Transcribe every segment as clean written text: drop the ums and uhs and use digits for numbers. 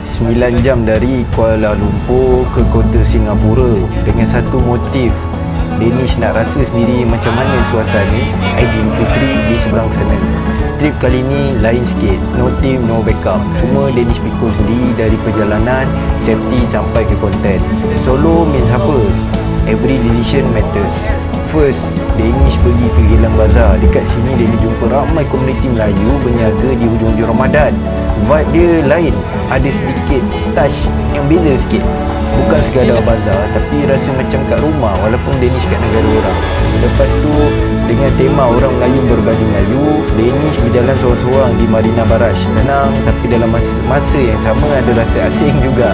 9 jam dari Kuala Lumpur ke kota Singapura dengan satu motif. Danish nak rasa sendiri macam mana suasana Aidilfitri di seberang sana. Trip kali ni lain sikit. No team, no backup. Semua Danish pikul sendiri dari perjalanan, safety sampai ke konten. Solo means apa? Every decision matters. First, Danish pergi ke Geylang Bazaar. Dekat sini Danish jumpa ramai komuniti Melayu berniaga di hujung-hujung Ramadan. Vibe dia lain, ada sedikit touch yang beza sikit. Bukan sekadar bazar, tapi rasa macam kat rumah walaupun Danish kat negara orang. Lepas tu, dengan tema orang Melayu berbaju Melayu, Danish berjalan seorang-seorang di Marina Barrage. Tenang, tapi dalam masa yang sama ada rasa asing juga.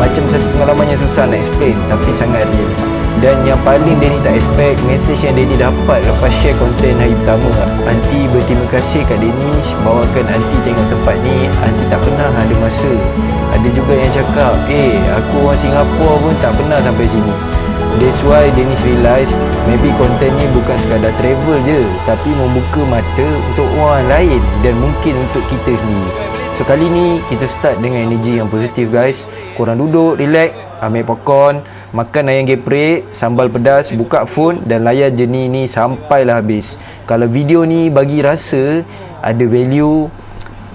Macam satu pengalaman yang susah nak explain, tapi sangat real. Dan yang paling Danny tak expect, message yang Danny dapat lepas share konten hari pertama. Aunty berterima kasih kat Danish, bawakan Aunty tengok tempat ni. Aunty tak pernah ada masa. Ada juga yang cakap, aku orang Singapura pun tak pernah sampai sini. That's why Danish realise maybe konten ni bukan sekadar travel je, tapi membuka mata untuk orang lain dan mungkin untuk kita sendiri. So kali ni kita start dengan energi yang positif guys. Korang duduk, relax, ambil popcorn, makan ayam geprek, sambal pedas, buka phone dan layan journey ni sampailah habis. Kalau video ni bagi rasa ada value,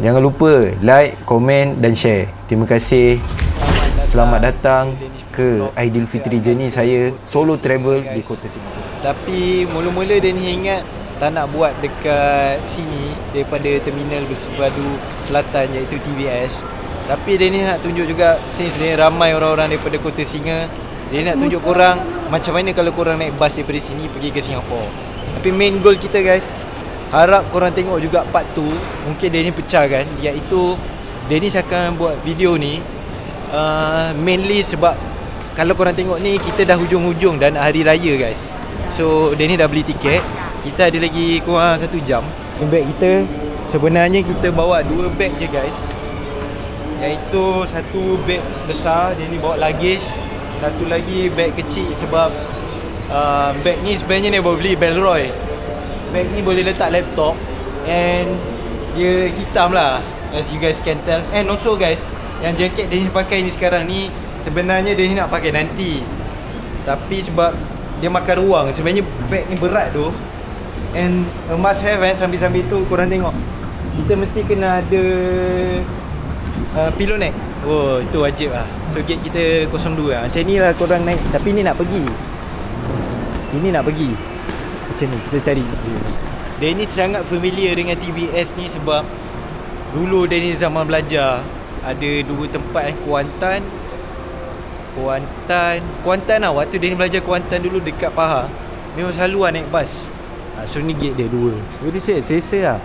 jangan lupa like, komen dan share. Terima kasih. Selamat datang ke Aidilfitri Journey saya solo travel di kota Singapura. Tapi mula-mula Danny ingat tak nak buat dekat sini daripada terminal Bersepadu Selatan iaitu TVS. Tapi Danny nak tunjuk juga, since ni ramai orang-orang daripada kota Singa, Danny nak tunjuk korang macam mana kalau korang naik bas daripada sini pergi ke Singapura. Tapi main goal kita guys, harap korang tengok juga part 2. Mungkin Danny pecahkan, iaitu Danny akan buat video ni mainly sebab kalau korang tengok ni kita dah hujung-hujung dan hari raya guys. So Danny dah beli tiket. Kita ada lagi kurang 1 jam. Bag kita sebenarnya kita bawa 2 bag je guys, iaitu satu bag besar Danny bawa luggage, satu lagi bag kecil sebab bag ni sebenarnya ni baru beli Bellroy. Bag ni boleh letak laptop and dia hitam lah, as you guys can tell. And also guys, yang jaket Danny pakai ni sekarang ni sebenarnya Danny nak pakai nanti, tapi sebab dia makan ruang. Sebenarnya bag ni berat tu, and a must have sambil-sambil tu korang tengok, kita mesti kena ada pillow neck. Oh, itu wajib lah. So gate kita 02 lah. Macam ni lah korang naik. Tapi ni nak pergi, ini nak pergi macam ni, kita cari. Danny sangat familiar dengan TBS ni sebab dulu Danny zaman belajar ada 2 tempat, Kuantan lah. Waktu Danny belajar Kuantan dulu dekat Pahang, memang selalu lah naik bas. So ni gate dia 2. Jadi selesa lah.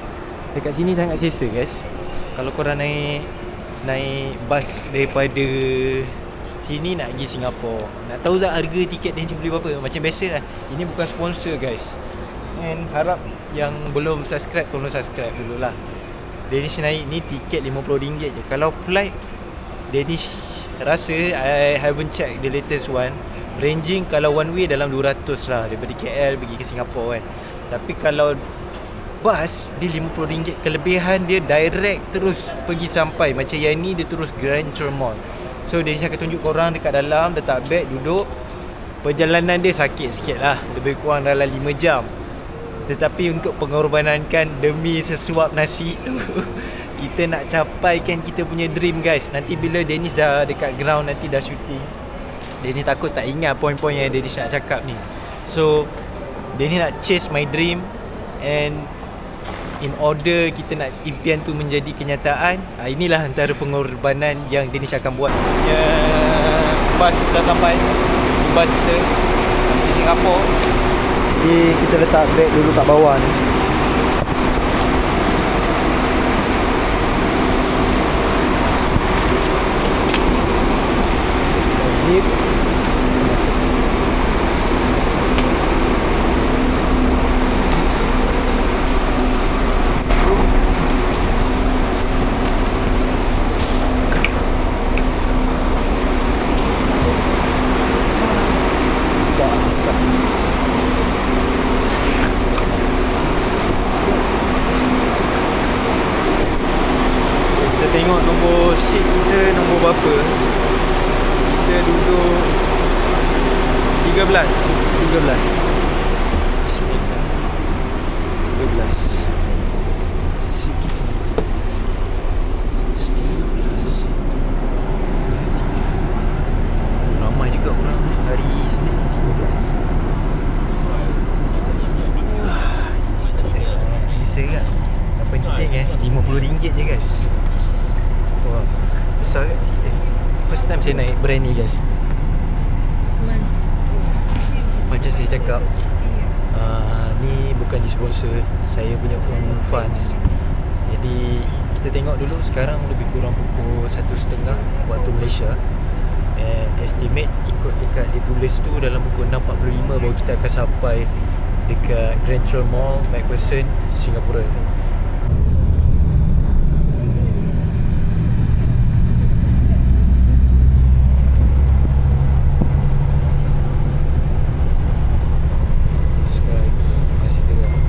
Dekat sini sangat selesa guys. Kalau korang naik bas daripada sini nak pergi Singapura, nak tahu tak harga tiket Danny beli berapa? Macam biasa lah, ini bukan sponsor guys. And harap yang belum subscribe, tolong subscribe dulu lah. Danny naik ni tiket RM50 je. Kalau flight Danny rasa, I haven't checked the latest one, ranging kalau one way dalam 200 lah daripada KL pergi ke Singapura kan. Tapi kalau bas dia RM50. Kelebihan dia direct terus pergi sampai. Macam yang ni dia terus Grand Terminal. So dia akan tunjuk korang dekat dalam, letak beg, duduk. Perjalanan dia sakit sikit lah, lebih kurang dalam 5 jam. Tetapi untuk pengorbanankan demi sesuap nasi tu kita nak capaikan kita punya dream guys. Nanti bila Dennis dah dekat ground, nanti dah shooting, Dennis takut tak ingat poin-poin yang Dennis nak cakap ni. So Dennis nak chase my dream, and in order kita nak impian tu menjadi kenyataan, inilah antara pengorbanan yang Dennis akan buat. Bas dah sampai, bas kita di Singapura. Jadi kita letak beg dulu kat bawah ni. Zip. pukul berapa? Kita duduk 13. Bismillah. 13. Sikit. Ramai juga orang hari Senin 13. Selesa kan? Yang penting RM50 je guys. Wah, besar kat sini. First time saya naik brand ni guys. Macam saya cakap, ni bukan disponsor, saya punya own funds. Jadi kita tengok dulu sekarang lebih kurang pukul 1.30 waktu Malaysia. And estimate ikut dekat dia tulis tu dalam pukul 6.45 baru kita akan sampai dekat Grand Trail Mall, MacPherson, Singapura. Sekarang masih terang.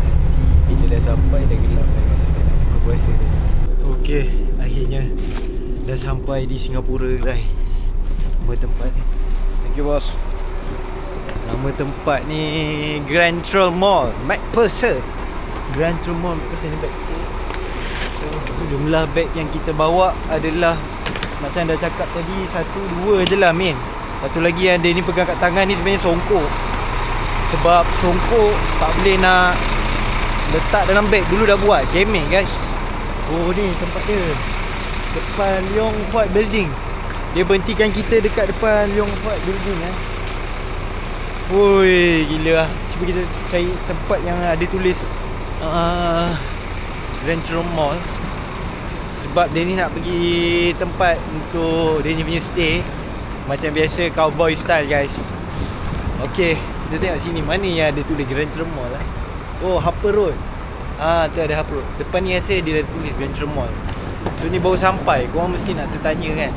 Nanti bila dah sampai dah gelap dah guys. Dah nak buka puasa dah. Okey, akhirnya dah sampai di Singapura guys. Nama tempat ni. Thank you boss. Nama tempat ni Grand Trail Mall, MacPherson. Grand Trail Mall, MacPherson ni bag kita. Jumlah beg yang kita bawa adalah macam dah cakap tadi, 1-2 je lah main. Satu lagi yang dia ni pegang kat tangan ni sebenarnya songkok. Sebab songkok tak boleh nak letak dalam beg. Dulu dah buat, kemek guys. Oh ni tempat dia, depan Leong Huat Building. Dia berhentikan kita dekat depan Leong Huat Building Woi, gila lah. Cuba kita cari tempat yang ada tulis Grand Trail Mall. Sebab dia ni nak pergi tempat untuk dia ni punya stay. Macam biasa, cowboy style guys. Okay, kita tengok sini mana yang ada tulis Grand Trail Mall lah. Oh, Harper Road. Tu ada Harper Road. Depan ni rasa dia ada tulis Grand Trail Mall. So ni baru sampai, korang mesti nak tertanya kan.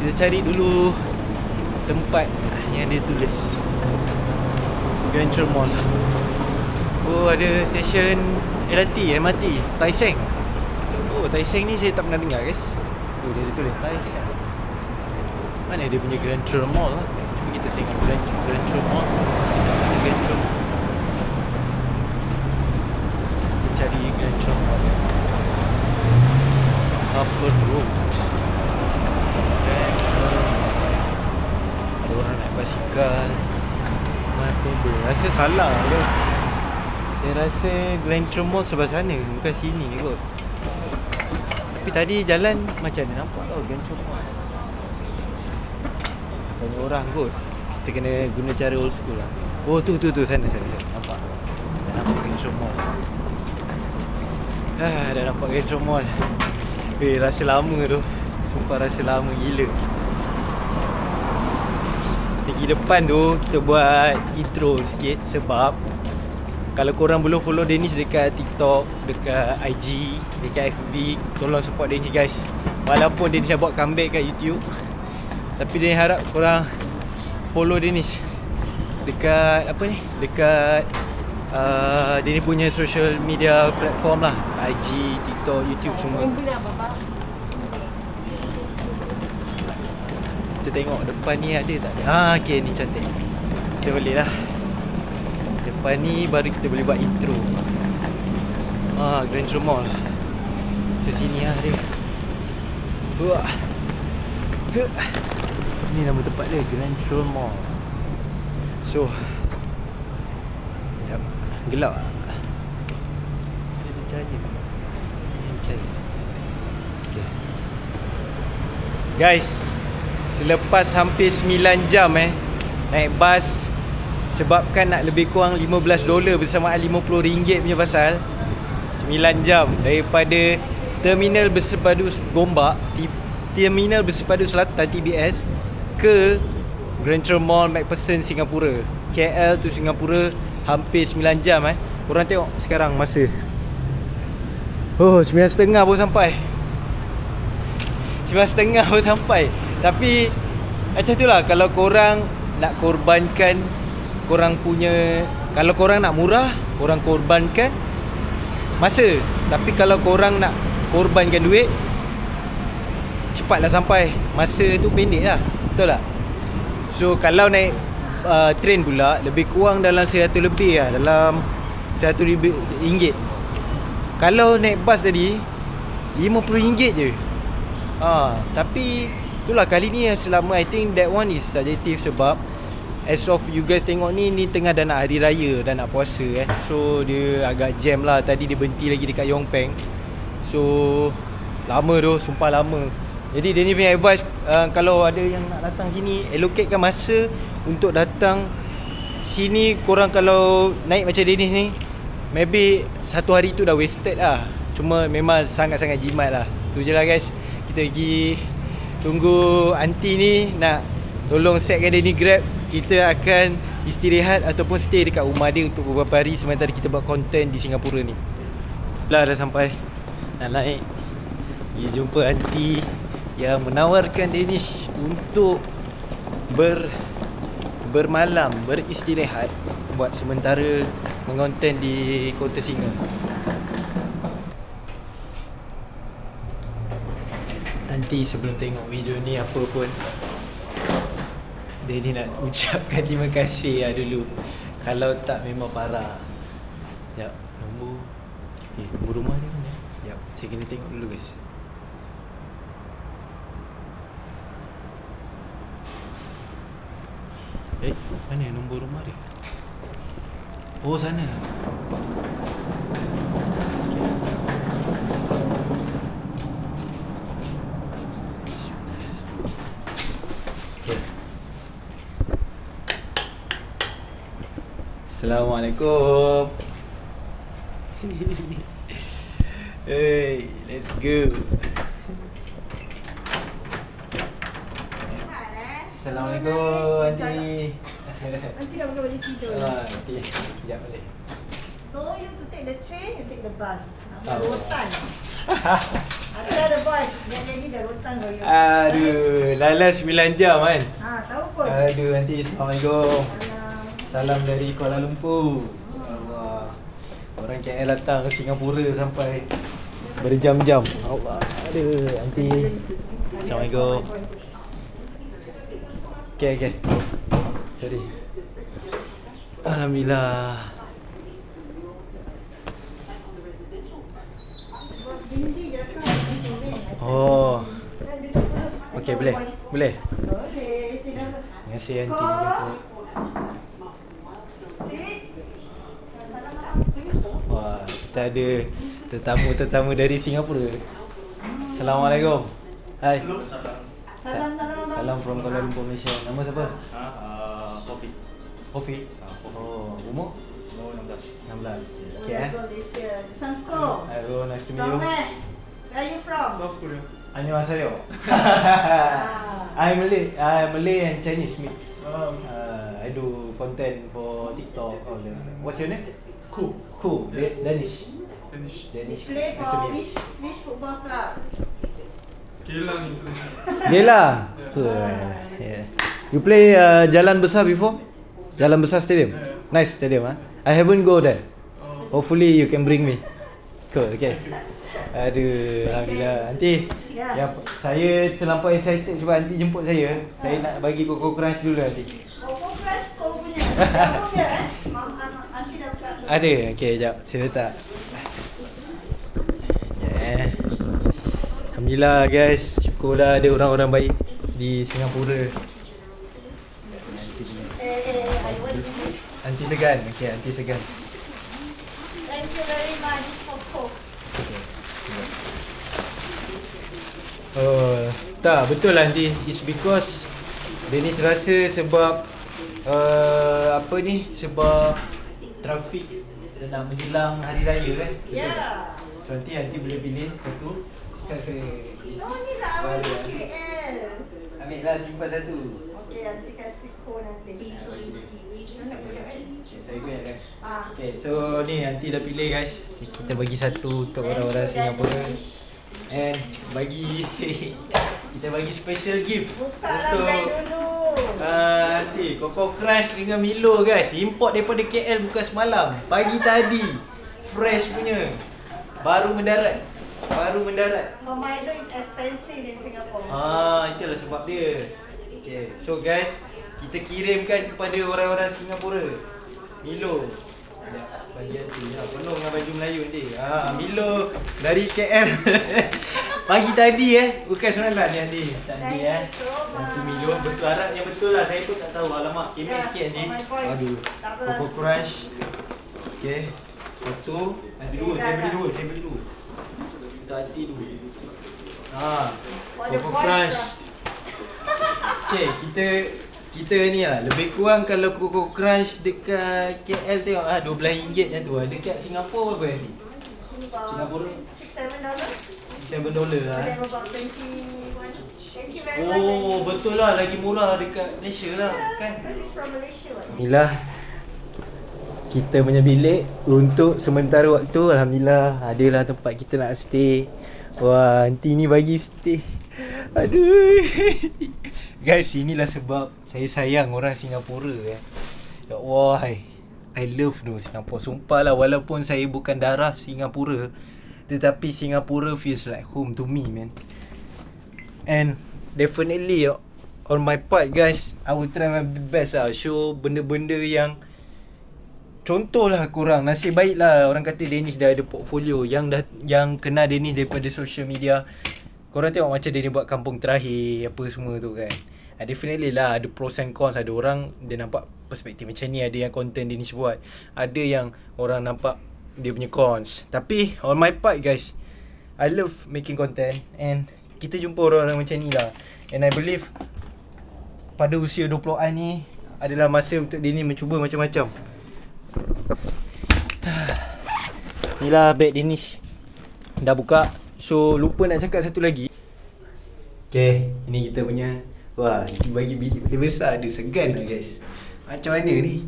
Kita cari dulu tempat yang dia tulis Grand Trail Mall. Oh, ada stesen LRT, MRT Tai Seng. Oh, Tai Seng ni saya tak pernah dengar guys. Tu dia ada tulis Tai Seng. Mana dia punya Grand Trail Mall lah. Cuba kita tengok Grand Trail Mall. Dekat mana Grand Trail Mall. Kita cari Grand Trail Mall. Harper Road. Grand Trail Mall. Ada orang naik basikal. Rasa salah guys. Saya rasa Grand Trail Mall sebelah sana, bukan sini kot. Tapi tadi jalan macam mana nampak tau Grand Trail Mall. Banyak orang kot. Kita kena guna cara old school lah. Oh tu sana nampak. Dah nampak Grand Trail Mall. Dah nampak Grand Trail Mall. Rasa lama tu. Sumpah rasa lama gila. Pergi depan tu kita buat intro sikit. Sebab kalau korang belum follow Danish dekat TikTok, dekat IG, dekat FB, tolong support Danish guys. Walaupun Danish dah buat comeback kat YouTube, tapi Danish harap korang follow Danish dekat apa ni, dekat Danish punya social media platform lah, IG, TikTok, YouTube semua. Kita tengok depan ni ada tak ada. Okay, ni cantik. Saya boleh lah. Depan ni baru kita boleh buat intro. Grand Trail Mall. So sini lah dia. Ni nama tempat dia, Grand Trail Mall. So gelap lah. Dia cahaya. Okay guys, selepas hampir 9 jam naik bas, sebabkan nak lebih kurang $15 bersamaan RM50 punya pasal 9 jam daripada Terminal Bersepadu Gombak, Terminal Bersepadu Selatan TBS ke Grand Trail Mall MacPherson Singapura. KL tu Singapura hampir 9 jam Korang tengok sekarang masa 9.30 baru sampai. 9.30 baru sampai. Tapi macam tu lah, kalau korang nak korbankan korang punya, kalau korang nak murah, korang korbankan masa. Tapi kalau korang nak korbankan duit, cepatlah sampai. Masa tu pendek lah. Betul tak? So kalau naik train pula lebih kurang dalam 100 lebih lah, dalam 100 ringgit. Kalau naik bas tadi RM50 je. Tapi itulah kali ni selama I think that one is subjective sebab as of you guys tengok ni tengah dah nak hari raya, dah nak puasa So dia agak jam lah. Tadi dia berhenti lagi dekat Yongpeng. So lama tu, sumpah lama. Jadi dia ni punya advice, kalau ada yang nak datang sini, allocatekan masa untuk datang sini. Korang kalau naik macam Dennis ni, maybe satu hari tu dah wasted lah. Cuma memang sangat-sangat jimat lah. Tu je lah guys. Kita pergi tunggu aunty ni nak tolong setkan dia ni Grab. Kita akan istirahat ataupun stay dekat rumah dia untuk beberapa hari sementara kita buat konten di Singapura ni. Dah sampai. Nak naik pergi jumpa aunty yang menawarkan Danish untuk bermalam, beristirahat buat sementara mengonten di Kota Singa. Nanti sebelum tengok video ni apa pun, Daddy nak ucapkan terima kasih lah dulu. Kalau tak memang parah. Sekejap, nombor rumah ni mana? Sekejap, saya kena tengok dulu guys. Mana nombor rumah dia? Oh, sana. Okay. Assalamualaikum. Hey, let's go. Assalamualaikum, Aunty. Nanti dah pakai baju tidur. Nanti, sekejap boleh. So you to take the train, you take the bus. Oh. Rotan. Ada the bus. Jadi dah rotan kau you. Aduh, lala 9 jam kan? Tahu pun. Aduh, Aunty. Assalamualaikum. Salam. Salam dari Kuala Lumpur. Allah. Orang KL datang ke Singapura sampai berjam-jam. Allah. Aduh, Aunty. Assalamualaikum. Okay. Sorry. Alhamdulillah. Oh. Okay, boleh. Boleh, silakan. Terima kasih Aunty. Wah, kita ada tetamu dari Singapura. Assalamualaikum. Hai. Salam from Kuala Lumpur, Malaysia. Nama siapa? Kofi. Oh, umur? 16. Okay Sangko. Hello, nice to meet From you. where? Where are you from? South Korea. Annyeonghaseyo. I'm Malay and Chinese mix. I do content for TikTok, all this. What's your name? Cool. Danish. Play for which football club? Geylang International. Geylang. Yeah. You play Jalan Besar before? Jalan Besar Stadium. Nice stadium, I haven't go there. Hopefully you can bring me. Cool, okay. Aduh, alhamdulillah. Aunty, yang saya terlampau excited sebab Aunty jemput saya. Saya nak bagi Coco Crunch dulu Aunty. Coco Crunch kau punya. Kau punya Aunty dah buka. Ada, okay, sekejap. Saya letak. Yeah. Alhamdulillah guys, syukurlah ada orang-orang baik di Singapura. Aunty segan. Okay, Aunty segan. Thank you very much for Coke. Oh, tak, betul lah Aunty. It's because Dennis rasa sebab sebab trafik dah nak menjelang hari raya kan. Ya. So Aunty boleh pilih satu. No, ni nak awal di KL. Ambil lah, simpan satu. Okey, Aunty kasih Coke nanti. Nak punya Saya goyang kan. Ah. Okay, so ni Aunty dah pilih guys. Kita bagi satu untuk orang-orang Singapura. And kita bagi special gift Buka rantai dulu. Aunty, Coco Crunch dengan Milo guys. Import daripada KL bukan semalam. Pagi tadi. Fresh punya. Baru mendarat. Baru mendarat. Milo is expensive in Singapore. Itulah sebab dia. Okay, so guys, kita kirimkan kepada orang-orang Singapura Milo. Bagian tu ya, penuh dengan baju Melayu nanti. Milo dari KL. Pagi tadi bukan semalam nanti. Tadi Itu Milo betul Arabnya betul lah. Saya pun tak tahu. Alamak, kemek sikit nanti. Aduh. Coco Crunch. Okay. Satu. Ada dua. Saya beli dua. Kita hati dulu. Coco Crunch. Okay, kita ni lah lebih kurang kalau Coco Crunch dekat KL tengok RM12 macam tu. Dekat Singapura berapa nanti? Singapura $7 lah. About 21. Thank you very much. Oh, betul lah, lagi murah dekat Malaysia lah kan. That is from Malaysia. Inilah kita punya bilik untuk sementara waktu. Alhamdulillah adalah tempat kita nak stay. Wah, aunty ni bagi stay. Aduh. Guys, inilah sebab saya sayang orang Singapura Ya Allah, I love Singapore. Sumpah lah, walaupun saya bukan darah Singapura, tetapi Singapura feels like home to me, man. And definitely on my part guys, I will try my best lah, show benda-benda yang contohlah korang. Nasib baik lah orang kata Danish dah ada portfolio. Yang kenal Danish daripada social media, korang tengok macam Danish buat kampung terakhir apa semua tu kan. Definitely lah ada pros and cons. Ada orang dia nampak perspektif macam ni, ada yang content Danish buat, ada yang orang nampak dia punya cons. Tapi on my part guys, I love making content and kita jumpa orang-orang macam ni lah. And I believe pada usia 20-an ni adalah masa untuk dia ni mencuba macam-macam. Inilah beg Danish dah buka. So lupa nak cakap satu lagi. Okay, ini kita punya. Wah, bagi bilik dia besar, dia segan lah guys. Macam mana ni?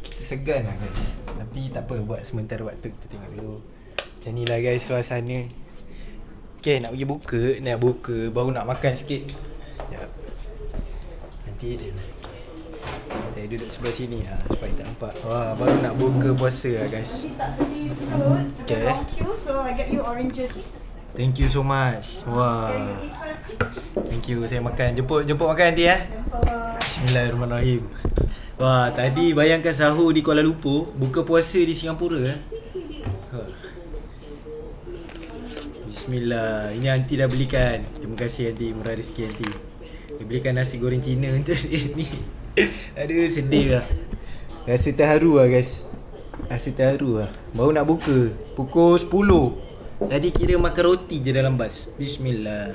Kita segan lah guys. Tapi tak apa, buat sementara waktu kita tengok dulu. Macam ni lah guys suasana. Okay, nak pergi buka, baru nak makan sikit. Sekejap. Nanti je. Saya duduk sebelah sini lah supaya tak nampak. Wah, baru nak buka puasa lah guys. Tak beli fruits, Okay. long queue, so I get you oranges. Thank you so much. Wah. Can you eat first? Thank you, saya makan. Jemput makan nanti Bismillahirrahmanirrahim. Wah, tadi bayangkan sahur di Kuala Lumpur, buka puasa di Singapura Bismillah. Ini aunty dah belikan. Terima kasih aunty, murah rezeki aunty. Dia belikan nasi goreng Cina untuk dia ni. Aduh, sedih lah. Rasa terharu lah guys. Rasa terharu lah. Baru nak buka pukul 10. Tadi kira makan roti je dalam bas. Bismillah.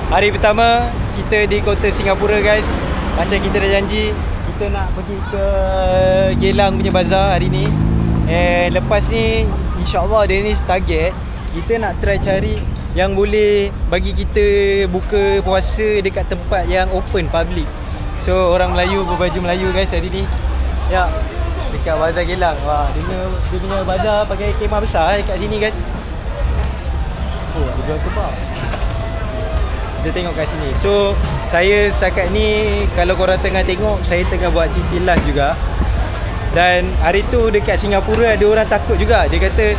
Hari pertama kita di kota Singapura guys. Macam kita dah janji, kita nak pergi ke Geylang punya bazar hari ni. Lepas ni InsyaAllah Danish target kita nak try cari yang boleh bagi kita buka puasa dekat tempat yang open public. So orang Melayu berbaju Melayu guys hari ni. Ya, dekat bazar Geylang. Wah, dia punya bazar pakai kemah besar dekat sini guys. Oh, ada jual kebab. Kita tengok kat sini. So, saya setakat ni kalau korang tengah tengok, saya tengah buat TV live juga. Dan hari tu dekat Singapura ada orang takut juga. Dia kata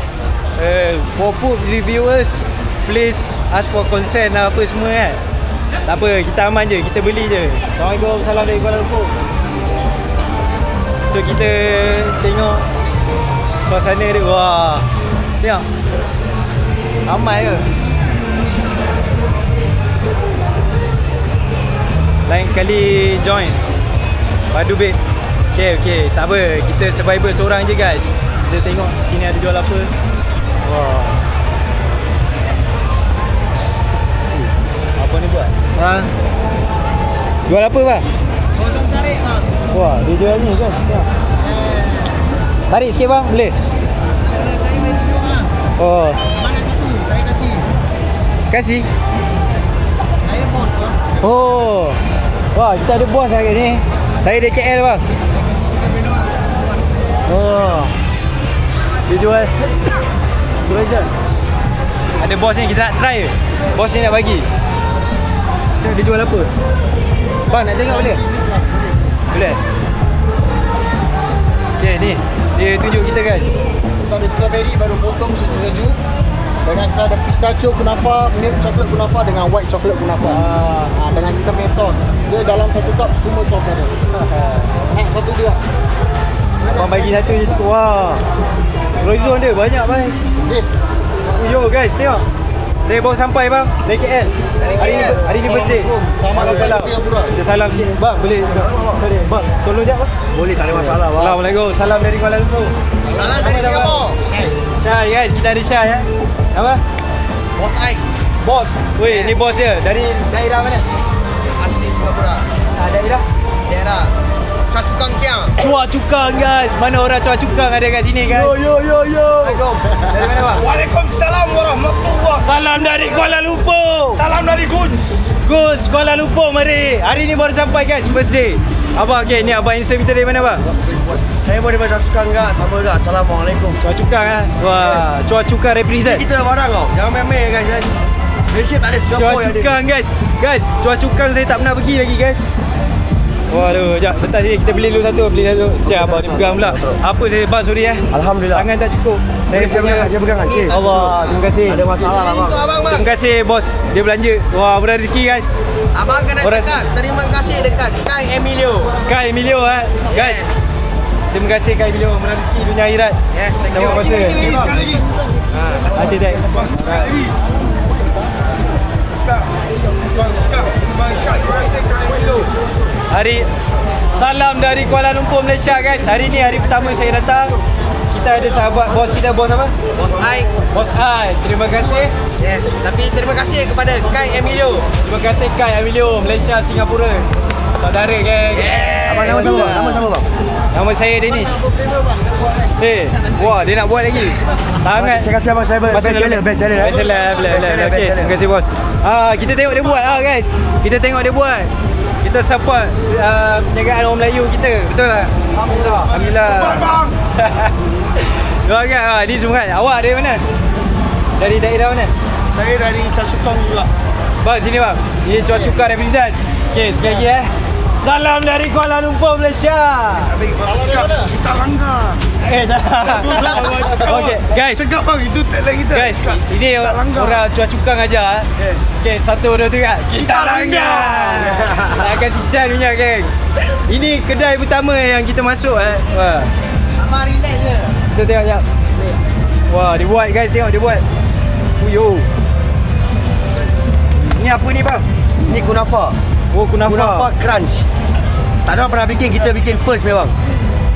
for food reviewers, please ask for consent lah apa semua kan. Tak apa, kita aman je, kita beli je. Assalamualaikum, salam dari Kuala Lumpur. So kita tengok suasana dia. Wah, tengok ramai ke. Lain kali join padu bed. Okay, tak apa, kita survivor seorang je guys. Kita tengok sini ada jual apa. Wah, apa ni buat? Jual apa bang? Potong tarik bang. Wah, dia jual ni kan? Tarik sikit bang, boleh? Saya boleh tunjuk bang. Oh, Mana satu? Saya kasih. kasih. Saya bos bang. Oh, wah, kita ada bos hari ni. Saya dari KL bang. Kita berdua bos. Oh, dia jual je. Ada bos ni, kita nak try ke? Bos ni nak bagi. Dia jual apa? Bang, nak tengok boleh? Boleh? Okay, ni dia tunjuk kita guys. kita ada strawberry baru potong sejuk-sejuk. Dengan kita ada pistachio kunafa, milk chocolate kunafa dengan white chocolate kunafa. Dengan kita punya sos. Dia dalam satu cup semua sos ada. Satu juga. Abang bagi satu je. Wah. Frozen dia banyak bang. Yes. Yo guys, tengok. Saya bawa sampai bang dari KL. Hari ni birthday. Assalamualaikum. Kita salam sikit bang, boleh? Bang, tolong jap bang. Boleh, tak ada masalah bang. Assalamualaikum. Salam dari Kuala Lumpur. Salam dari Singapura. Syah guys, kita ada Syah ya. Apa? Bos Aik. Bos. Weh, ni bos dia. Dari daerah mana? Asli Singapura. Daerah Daerah Chua Chu Kang Kiang. Chua Chu Kang guys. Mana orang Chua Chu Kang ada kat sini guys? Yo. Assalamualaikum. Dari mana bang? Waalaikumsalam warahmatullahi. Salam dari Kuala Lumpur. Salam dari Guns. Gus Kuala Lumpur mari. Hari ni baru sampai guys, first day. Abang okey, ni abang Insta kita dari mana bang? Saya boleh baca cukang enggak? Sama enggak? Assalamualaikum. Chua Chu Kang ah. Wah, Chua Chu Kang represent. Kita barang kau. Jangan main-main guys. Malaysia tak ada Chua Singapura Chu Kang guys. Guys, Chua Chu Kang saya tak pernah pergi lagi guys. Waduh, jap bentar sini kita beli dulu satu. Siap abang ni pegang pula. Apa saya bang sorry Alhamdulillah. Tangan tak cukup. Saya pegang. Okey. Allah, terima kasih. Ada masalah lah bang. Terima kasih bos. Dia belanja. Wah, murah rezeki guys. Abang kena Orang- dekat. Terima kasih dekat Kai Emilio. Kai Emilio guys. Terima kasih Kai Emilio, murah rezeki dunia akhirat. Yes, thank Sama you. kuasa. Sekali lagi. Ada tak? Hari salam dari Kuala Lumpur Malaysia guys. Hari ni hari pertama saya datang. Kita ada sahabat bos kita, bos apa? Bos Aik. Bos Ai. Terima kasih. Yes, tapi terima kasih kepada Kai Emilio. Terima kasih Kai Emilio, Malaysia, Singapura. Saudara geng. Abang nama sama bang? Nama sama bang? Nama saya Danish. Wah, dia nak buat lagi. Tangan. Saya kasih abang saya best seller. Best seller. Okay, terima kasih bos. Kita tengok dia buat guys. Kita tengok dia buat. Kita support penjagaan orang Melayu kita. Betul tak? Alhamdulillah. Bang. Doakan. Ni semua kan. Awak dari mana? Dari daerah mana? Saya dari Chua Chu Kang juga. Bang, sini bang. Ni Chua Chu Kang represent. Okay, sekali lagi Salam dari Kuala Lumpur, Malaysia. Kita langgar. Okay, guys. Tegak bang, itu tagline kita. Guys, ini Tak langgar. orang Chua Chu Kang aja. Okay, 1, 2, 3. Kita langgar. Nak akan sinchan punya geng. Ini kedai pertama yang kita masuk Wah. Abang relax je. Kita tengok jap. Wah, dia buat guys, tengok dia buat. Uyo. Ni apa ni bang? Ni kunafa. Oh, Kunafa kunafa. crunch. Tak ada orang pernah bikin, kita bikin first memang.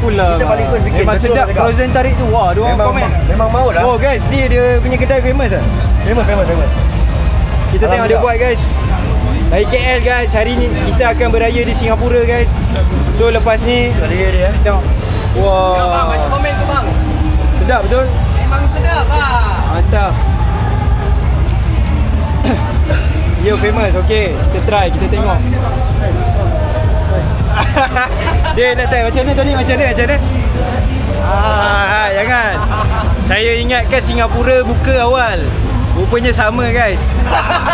Pula. Kita paling first bikin, Memang betul sedap cakap. frozen tarik tu. Wah, dia orang komen. Memang maut lah. Oh guys, ni dia punya kedai famous ah. Famous. Kita tengok dia Alhamdulillah. buat guys. Dari KL guys, hari ni kita akan beraya di Singapura guys. So lepas ni Dia tengok. Tengok bang, bagi Wah. komen tu bang. Sedap betul? Memang sedap bang. Mantap. Yo famous. Okey, kita try, kita tengok. Dia nak try macam mana tadi? Macam mana? Jangan. Saya ingatkan Singapura buka awal. Rupanya sama guys.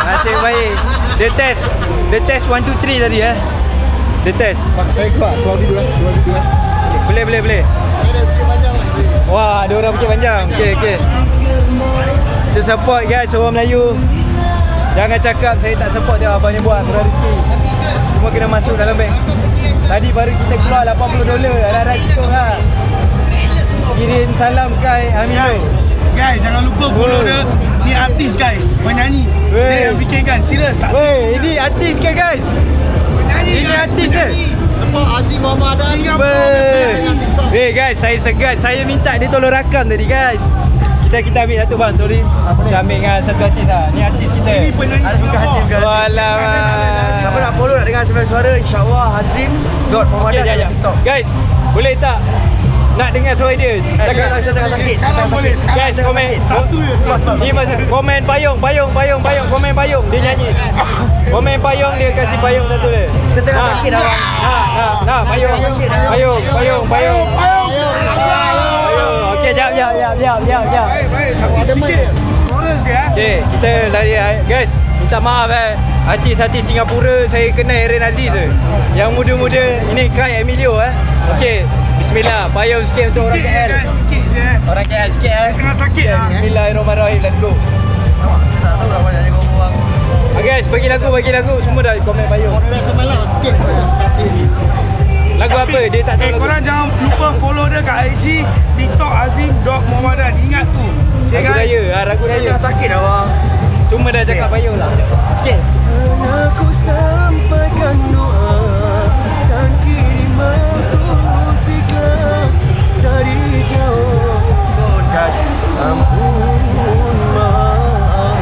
Nasib baik. Dia test 1 2 3 tadi Dia test. Saya keluar dulu lah. Boleh. Wah, ada orang fikir panjang. Okey. Kita support guys orang Melayu. Jangan cakap saya tak support dia. Abang ni buat murah rezeki. Semua kena masuk dalam bank. Tadi baru kita keluar $80. Harap-harap cukup lah. Kirim salam Kai Emilio. Guys, jangan lupa follow dia. Ni artis guys, penyanyi. Weh. Dia yang bikinkan, serius tak? Weh, ini artis ke guys? Ini artis ke? Sebab Aziz Muhammad Adan. Weh guys, saya segan. Saya minta dia tolong rakam tadi guys. Kita ambil satu bang, sorry. Kita ambil dengan satu artis lah. Ni artis kita. Ini penyanyi Singapura. Walau. Siapa nak follow nak dengar suara InsyaAllah Hazim Okay, Muhammad jap. Guys, boleh tak nak dengar suara dia? Cakap saya tengah sakit. Sekarang boleh, sekarang. Guys, komen. Satu je. Ni masa komen payung. Komen payung. Dia nyanyi. Komen payung, dia kasih payung satu dia. Kita tengah sakit dah bang. Nah, payung. Okey, jap. Baik, satu sikit. Chorus ya. Okey, kita lari guys. Minta maaf artis-artis Singapura saya kenal Aaron Aziz je. Yang muda-muda ini Kai Emilio Okey, bismillah. Payung sikit untuk orang KL. je. Orang KL sikit Tengah sakit lah. Bismillahirrahmanirrahim. Let's go. Saya tak tahu dah banyak yang orang. Guys, bagi lagu. Semua dah komen payung. Orang semalam sikit sate ni. Lagu apa? Dia tak tahu lagu. Korang jangan lupa follow dia kat IG, TikTok Azim.Muhammadan. Ingat tu. Okay Lagu guys. raya. Lagu Saya raya. tengah sakit dah bang. Semua dah cakap payung lah. Sikit. Hanya ku sampaikan doa dan kiriman tulus ikhlas dari jauh dan ampun maaf.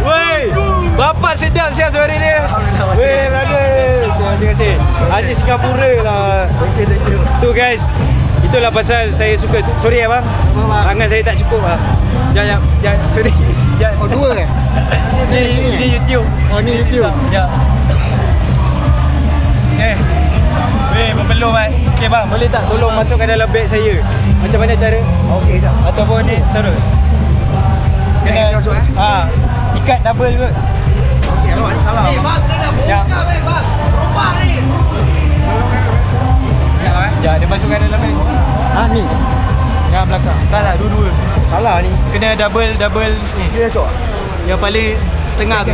Wey, bapak sedap siap suara dia. Alhamdulillah, masih. Wey, brother. Terima kasih. Artis Singapura lah. Thank you. Tu guys. Itulah pasal saya suka. Sorry bang. Tangan saya tak cukup lah. Jangan. Sorry. Jangan. Oh, dua eh? Ini YouTube. Oh, ni YouTube. Ya. Weh, berpeluh kan. Okey bang, boleh tak tolong masukkan dalam beg saya? Macam mana cara? Okey jap. Ataupun ni terus. Beg masuk, Ikat double kot. Okey, alamak ni salah. Ya. Ya, dia masukkan dalam beg. Ni. Yang belakang. Tak lah, dua-dua. Salah ni. Kena double ni. Dia masuk. Yang paling tengah tu.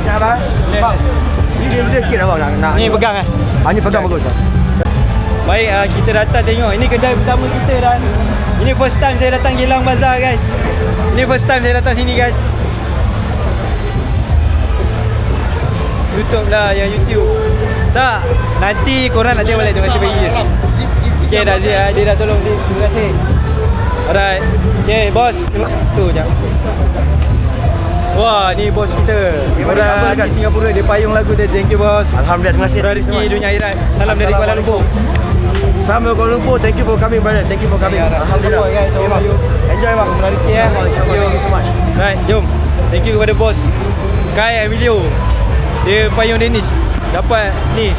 Ya bang. Bang. Dia sikit dah bang nak. Ni pegang eh. Ni pegang bagus. Baik, kita datang tengok. Ini kedai pertama kita dan ini first time saya datang Geylang Bazaar guys. Ini first time saya datang sini guys. YouTube lah yang YouTube. Tak, nanti korang nak tengok balik. Terima kasih bagi. Okay dah Zee, dia dah tolong Zee. Terima kasih. Alright. Okay bos. Tu jap. Wah, ni bos kita. Orang di Singapura, dia payung lagu dia. Thank you bos. Alhamdulillah, terima kasih. Murah rezeki dunia akhirat. Salam dari Kuala Lumpur. Salam dari Kuala Lumpur. Thank you for coming brother. Thank you for coming. Alhamdulillah. Support, guys. Okay, bang. Enjoy bang. Murah rezeki ya. Thank you so much. Right, jom. Thank you kepada bos Kai Emilio. Dia payung Danish. Dapat ni.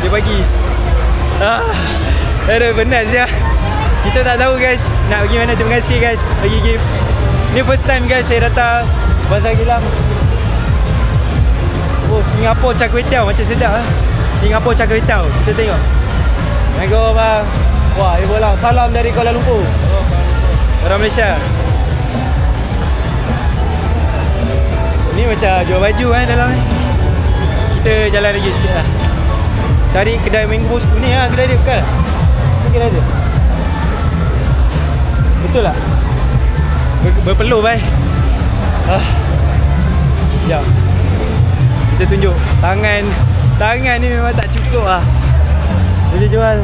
Dia bagi. Ada benar ya. Kita tak tahu guys nak pergi mana. Terima kasih guys bagi gift. Ni first time guys saya datang Bazar Geylang. Oh, Singapore Char Kway Teow macam sedap lah. Singapore Char Kway Teow. Kita tengok. Assalamualaikum bang. Wah, ibu lang. Salam dari Kuala Lumpur. Orang Malaysia. Ni macam jual baju kan dalam ni. Kita jalan lagi sikit lah. Cari kedai mango bosku ni lah. Kedai dia bukan lah. Kedai dia. Betul tak? Berpeluh bhai. Sekejap. Kita tunjuk. Tangan ni memang tak cukup lah. Boleh jual.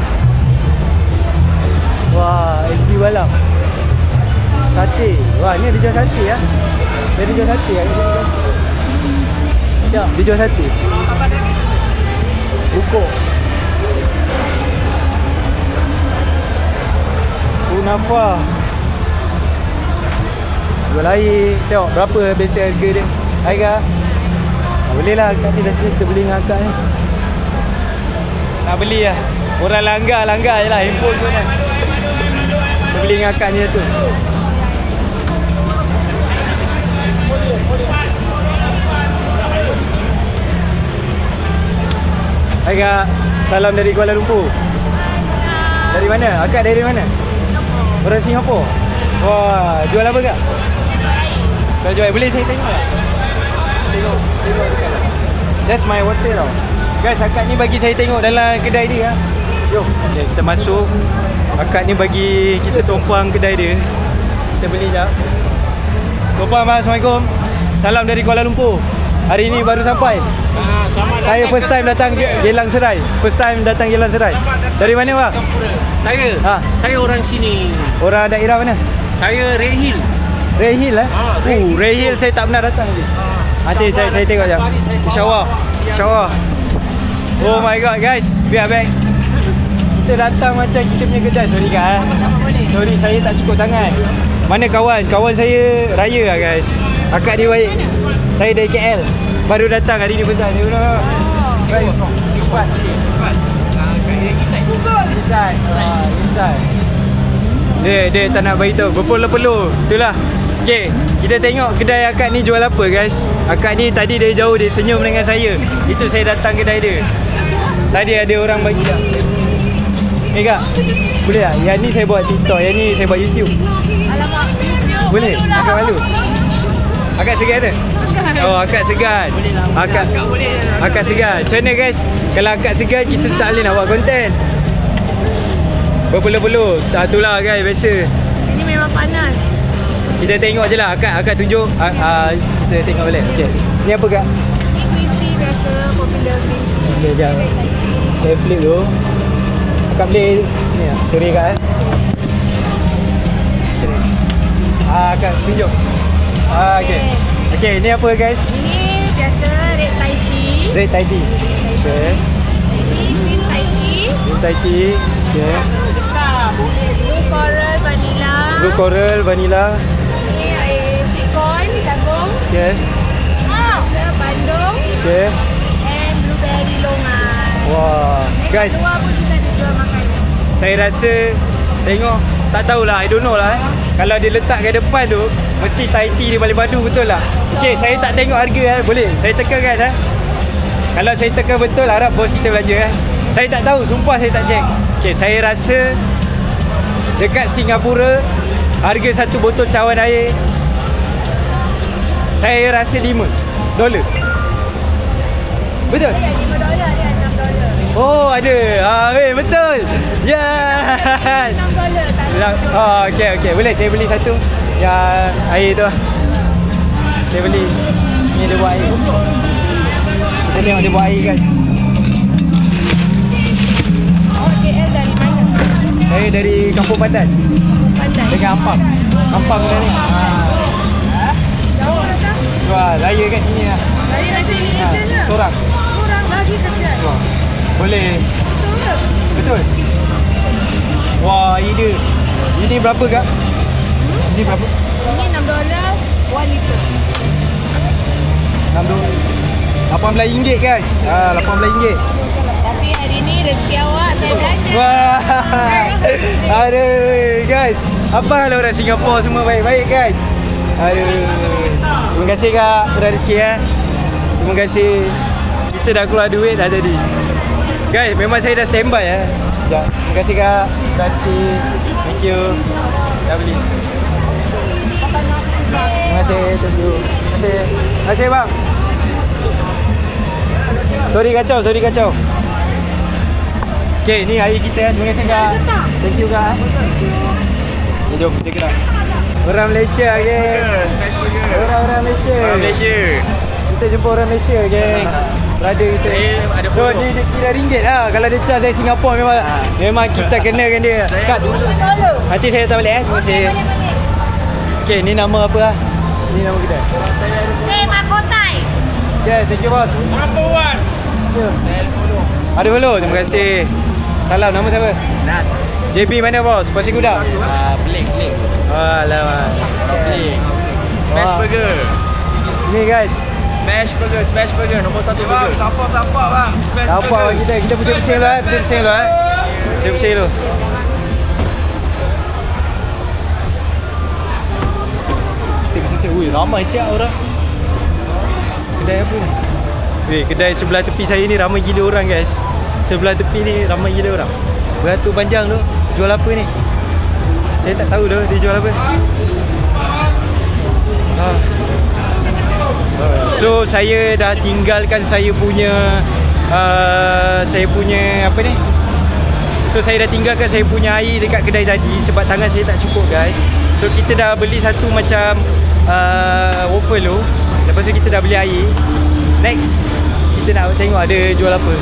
Wah, SD Walam. Sate. Wah, ni dia jual sate lah. Dia jual sate lah. Sekejap, dia jual sate. Bukuk. Kunafa. Jual air. Tengok berapa biasa harga dia. Hai kak. Boleh lah kat ni dah kita beli dengan akak ni. Nak beli lah. Orang langgar je lah. Handphone pun kan. Kita beli dengan akak ni tu. Hai kak. Salam dari Kuala Lumpur. Dari mana? Akak dari mana? Singapura. Orang Singapura? Wah, jual apa kak? Jual air. Boleh saya tengok tak? Tengok dekat. That's my water tau. Guys, akak ni bagi saya tengok dalam kedai dia. Jom, okay, kita masuk. Akak ni bagi kita tumpang kedai dia. Kita beli jap. Tumpang bang, Assalamualaikum. Salam dari Kuala Lumpur. Hari ni baru sampai. Saya first time datang Geylang Serai. First time datang Geylang Serai. Dari mana bang? Saya orang sini. Orang daerah mana? Saya Rehil. Rehil lah. Rehil saya tak pernah datang lagi. Nanti saya tengok jap. InsyaAllah. Oh my god guys, biar back. Kita datang macam kita punya kedai. Sorry kak. Sorry saya tak cukup tangan. Mana kawan? Kawan saya raya lah guys. Akak dia baik. Saya dari KL. Baru datang hari ni besar. Dia benar. Right from Ispat. Ispat. Dia tak nak beritahu. Berpeluh-peluh. Itulah. Okay, kita tengok kedai akak ni jual apa guys. Akak ni tadi dari jauh dia senyum dengan saya. Itu saya datang kedai dia. Tadi ada orang bagi dah. Eh kak, boleh tak? Yang ni saya buat TikTok, yang ni saya buat YouTube. Alamak, YouTube. Boleh? Akak malu? Akak segan ke? Oh, akak segan. Akak segan. Macam mana guys? Kalau akak segan, kita tak boleh nak buat konten. Berpeluh-peluh. Tak itulah guys, biasa. Sini memang panas. Kita tengok je lah. Akak tunjuk. Kita tengok balik. Okay. Ni apa kak? Green tea biasa, popular green tea. Okay, sekejap. Saya flip dulu. Akak boleh ni lah. Sorry kak Macam ni. Akak tunjuk. Okay. Okay, ni apa guys? Ini biasa red Thai tea. Red Thai tea. Okay. Ini green Thai tea. Green Thai tea. Okay. Blue coral vanilla. Blue coral vanilla. Ini air sweet corn, jagung. Okay. Biasa bandung. Okay. And blueberry longan. Wah. Guys, Luar pun kita ada jual makan. saya rasa tengok, tak tahulah, I don't know lah Kalau dia letak kat depan tu, mesti Thai tea dia paling padu, betul lah. Okay, saya tak tengok harga boleh? Saya teka guys Kalau saya teka betul, harap bos kita belanja Saya tak tahu, sumpah saya tak check. Okay, saya rasa dekat Singapura, harga satu botol cawan air, saya rasa $5. Betul? Dia $5, dia $6. Oh, ada. Betul. Yeah. $6 Oh, okey. Boleh saya beli satu yang air tu. Saya beli. Ni dia buat air. Kita tengok dia buat air guys. Awak KL dari mana? Saya dari Kampung Pandan. Pandai. Dengan Ampang. Ampang dah ni. Jauh tak? Wah, raya kat sini lah. Dari kat sini kesiannya. Seorang. Orang lagi kesian. Boleh. Betul ke? Betul. Wah, ini berapa kak? Ini berapa? Ini $6, 1 liter. RM18 guys. RM18. Tapi hari ni rezeki awak saya belanja. Wah. Aduh guys. Apa hal orang Singapura semua baik-baik guys. Aduh. Terima kasih kak sudah rezeki Terima kasih. Kita dah keluar duit dah tadi. Guys, memang saya dah standby Ya, terima kasih kak sudah rezeki. Thank you. Dah beli. Terima kasih. Thank you. Terima kasih bang. Sorry kacau. Okay, ni air kita Terima kasih kak. Thank you kak. Ni jom kita gerak. Orang Malaysia geng. Orang Malaysia. Kita jumpa orang Malaysia geng. Brother kita. Saya ada So follow. dia kira ringgit lah. Kalau dia charge dari Singapura memang kita kenakan dia. Kak, nanti saya datang balik Terima kasih. Okay, ni nama apa lah? Ni nama kita. Hey, Makotai. Okay, thank you bos. Number one. Ada follow, terima kasih. Salam, nama siapa? Nas. JB mana bos? Pasir Gudang? Blake. Alamak. Blake. Smash Wah. burger. Ni guys, Smash burger. Nombor 1 burger. Tampak bang. apa kita pusing dulu pusing dulu. Kita pusing. Ui, ramai siap orang. Kedai apa ni? Kedai sebelah tepi saya ni ramai gila orang guys. Sebelah tepi ni ramai gila orang. Beratur panjang tu jual apa ni? Saya tak tahu dah dia jual apa. So saya dah tinggalkan saya punya apa ni? So saya dah tinggalkan saya punya air dekat kedai tadi sebab tangan saya tak cukup guys. So kita dah beli satu macam waffle tu. Lepas tu kita dah beli air. Next kita nak tengok ada jual apa.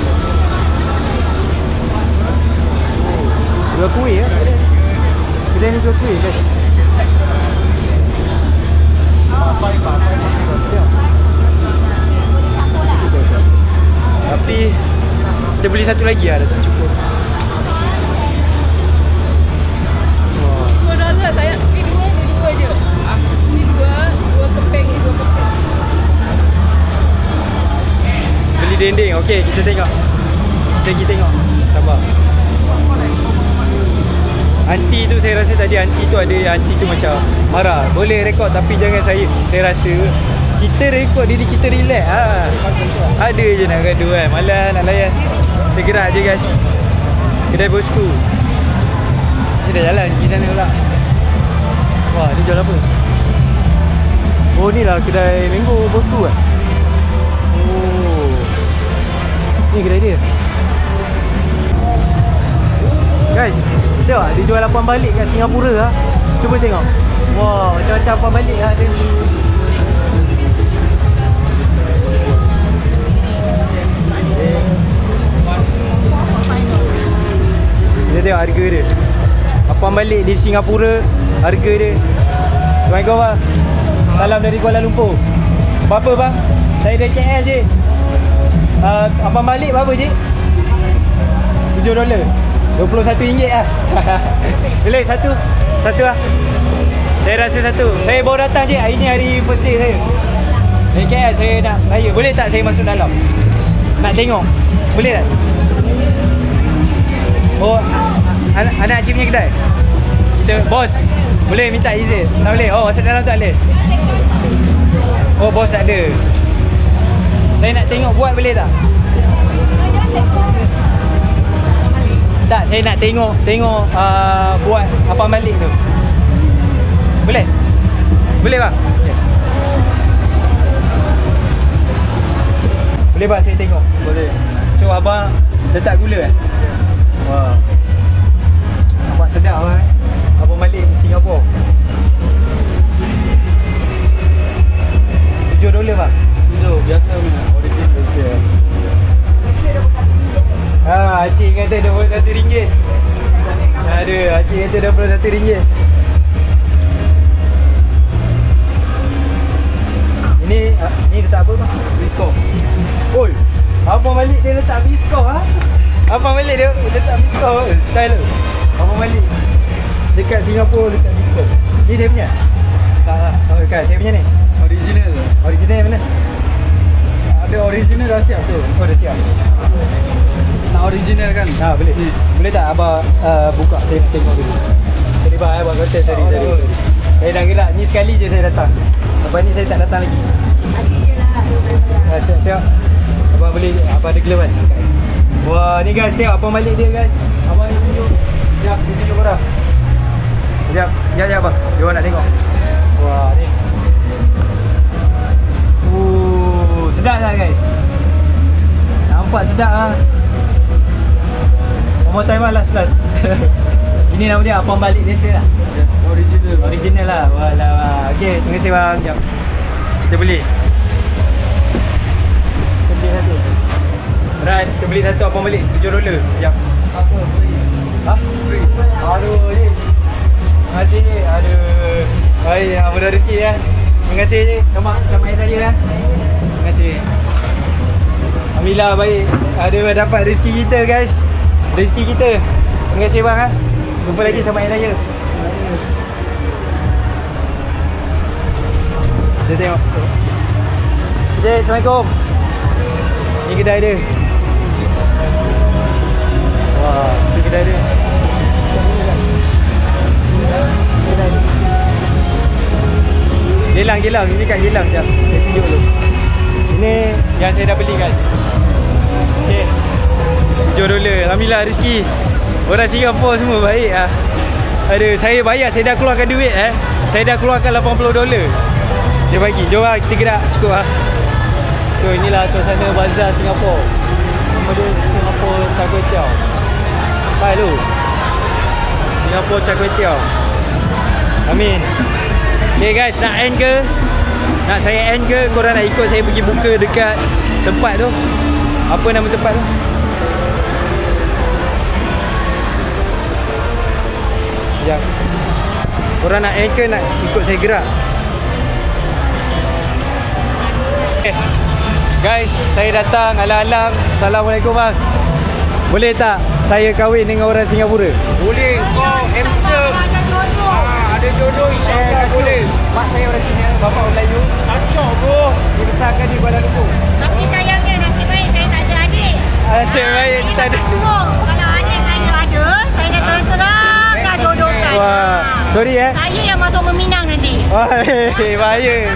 Jual kuih ya. Kedai ni jual kuih guys. Tapi kita beli satu lagi dah tak cukup. $2 saya. Ni dua je. Ni dua keping ni dua keping. Beli dendeng. Okey, kita tengok. Kita pergi tengok. Sabar. Aunty tu saya rasa tadi aunty tu macam marah. Boleh rekod tapi jangan saya rasa kita rekod diri kita relax Ada je nak gaduh kan. Malas nak layan. Kita gerak je guys. Kedai bosku. Ni dah jalan pergi sana pula. Wah, ni jual apa? Oh, ni lah kedai mango bosku kan? Oh, ni kedai dia. Guys, tengok dia jual apam balik kat Singapura lah. Cuba tengok. Wah, macam-macam apam balik lah dia. Kita tengok harga dia. Apam balik di Singapura, harga dia. Assalamualaikum bang. Salam dari Kuala Lumpur. Berapa bang? Saya dari KL je. Apam balik berapa je? $7. RM21 lah. Boleh satu? Satu lah. Saya rasa satu. Saya baru datang je. Hari ni hari first day saya. Dari KL saya nak raya. Boleh tak saya masuk dalam? Nak tengok? Boleh tak? Oh, anak cik punya kedai? Kita, bos, boleh minta izin? Tak boleh? Oh, masuk dalam tak boleh? Oh, bos tak ada. Saya nak tengok buat boleh tak? Tak, saya nak tengok buat apam balik tu. Boleh? Boleh bang? Boleh bang saya tengok? Boleh. So abang letak gula eh? Wah. Nampak sedap bang. Apam balik Singapura. $7 bang? Itu biasa punya origin Malaysia. Acik kata RM21. Aduh, acik kata RM21. Ni letak apa bang? Biskop. Oi, abang balik dia letak biskop ha? Abang balik dia letak biskop style tu. Abang balik dekat Singapura letak biskop. Ni saya punya? Tak lah. Oh, kan saya punya ni. Original. Original mana? Ada original dah siap tu. Oh, dah siap. Nak original kan? Boleh. Boleh tak abang buka tengok dulu. Tadi bang abang kata tadi. Saya dah gerak. Ni sekali je saya datang. Lepas ni saya tak datang lagi. Tengok. Abang boleh, abang ada glove kan? Wah, ni guys, tengok abang balik dia guys. Abang ni tunjuk. Sekejap, saya tunjuk korang. Sekejap abang. Dia orang nak tengok. Wah, ni. Sedap lah guys. Nampak sedap lah. One more time lah, last. Ini nama dia apam balik biasa lah. Yes, original. Original lah. Walah. Okay, terima kasih bang. Sekejap. Kita beli. Kita beli satu. Right, kita beli satu apam balik $7. Sekejap. Apa free? Ha? Free. Aduh, Cik. Terima kasih, Cik. Aduh. Baik, mudah rezeki ya. Terima kasih, Cik. Selamat Hari Raya ya. Terima kasih. Alhamdulillah baik. Ada dapat rezeki kita guys. Rezeki kita. Terima kasih bang ha. Jumpa lagi sama Hari Raya. Kita tengok. Cik, Assalamualaikum. Ni kedai dia. Wah, ni kedai dia. Kedai dia. Gelang. Ini kat gelang jap. Saya tunjuk dulu. Ini yang saya dah beli guys. Okay, $7. Alhamdulillah rezeki. Orang Singapura semua baik ah. Aduh, saya bayar, saya dah keluarkan duit Saya dah keluarkan $80. Dia bagi. Jom lah kita gerak cukup ah. So inilah suasana bazar Singapura. Nama dia Singapura Char Kway Teow. Bye lu. Singapura Char Kway Teow. Amin. Okay guys, nak end ke? Nak saya end ke? Korang nak ikut saya pergi buka dekat tempat tu? Apa nama tempat tu? Sekejap. Korang nak end ke? Nak ikut saya gerak? Okay. Guys, saya datang alang-alang. Assalamualaikum bang. Boleh tak saya kahwin dengan orang Singapura? Boleh, kau handsome. Ada jodoh insyaAllah boleh. Mak saya orang Cina, bapa orang Melayu. Sacok bro. Dibesarkan di Kuala Lumpur. Tapi sayangnya nasib baik saya tak ada adik. Nasib baik Ini tak ada. Kalau adik saya ada, saya dah terang-terang dah jodoh Sorry Saya yang masuk meminang nanti. bahaya.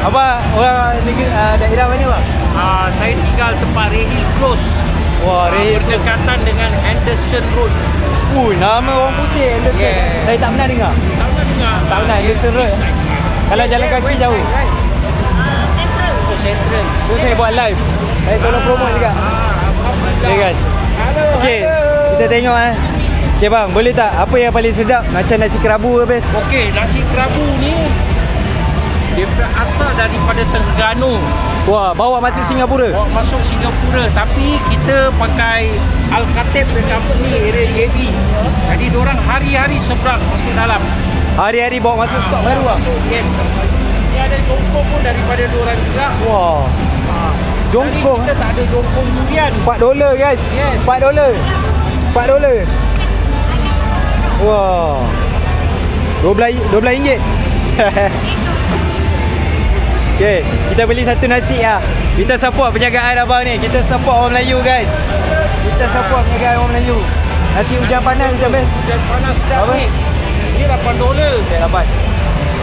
Abang orang daerah mana bang? Saya tinggal tempat Redhill Close. Wah, Berdekatan dengan Henderson Road. Nama orang putih Anderson. Yeah. Saya tak pernah dengar. Tak pernah dengar? Tak pernah Anderson Road. Kalau jalan kaki jauh. Oh, Central. Tu saya buat live. Saya tolong promote juga. Okay guys. Okay, kita tengok Okay bang, boleh tak? Apa yang paling sedap? Macam nasi kerabu ke best? Okey, nasi kerabu ni dia berasal daripada Terengganu. Wah, bawa masuk Singapura. Bawa masuk Singapura, tapi kita pakai Alcatel Company area JB. Jadi diorang hari-hari seberang masuk dalam. Hari-hari bawa masuk stok baru bang. Yes. Dia ada jongkong pun daripada diorang juga. Wah. Jongkong. Kita tak ada jongkong durian. $4 guys. Yes. $4. $4. Wah. $12. Okay, kita beli satu nasi lah. Kita support penjagaan abang ni. Kita support orang Melayu guys. Kita support penjagaan orang Melayu. Nasi hujan panas je best. Hujan panas sedap Apa? ni. Ini $8. Okay, dapat.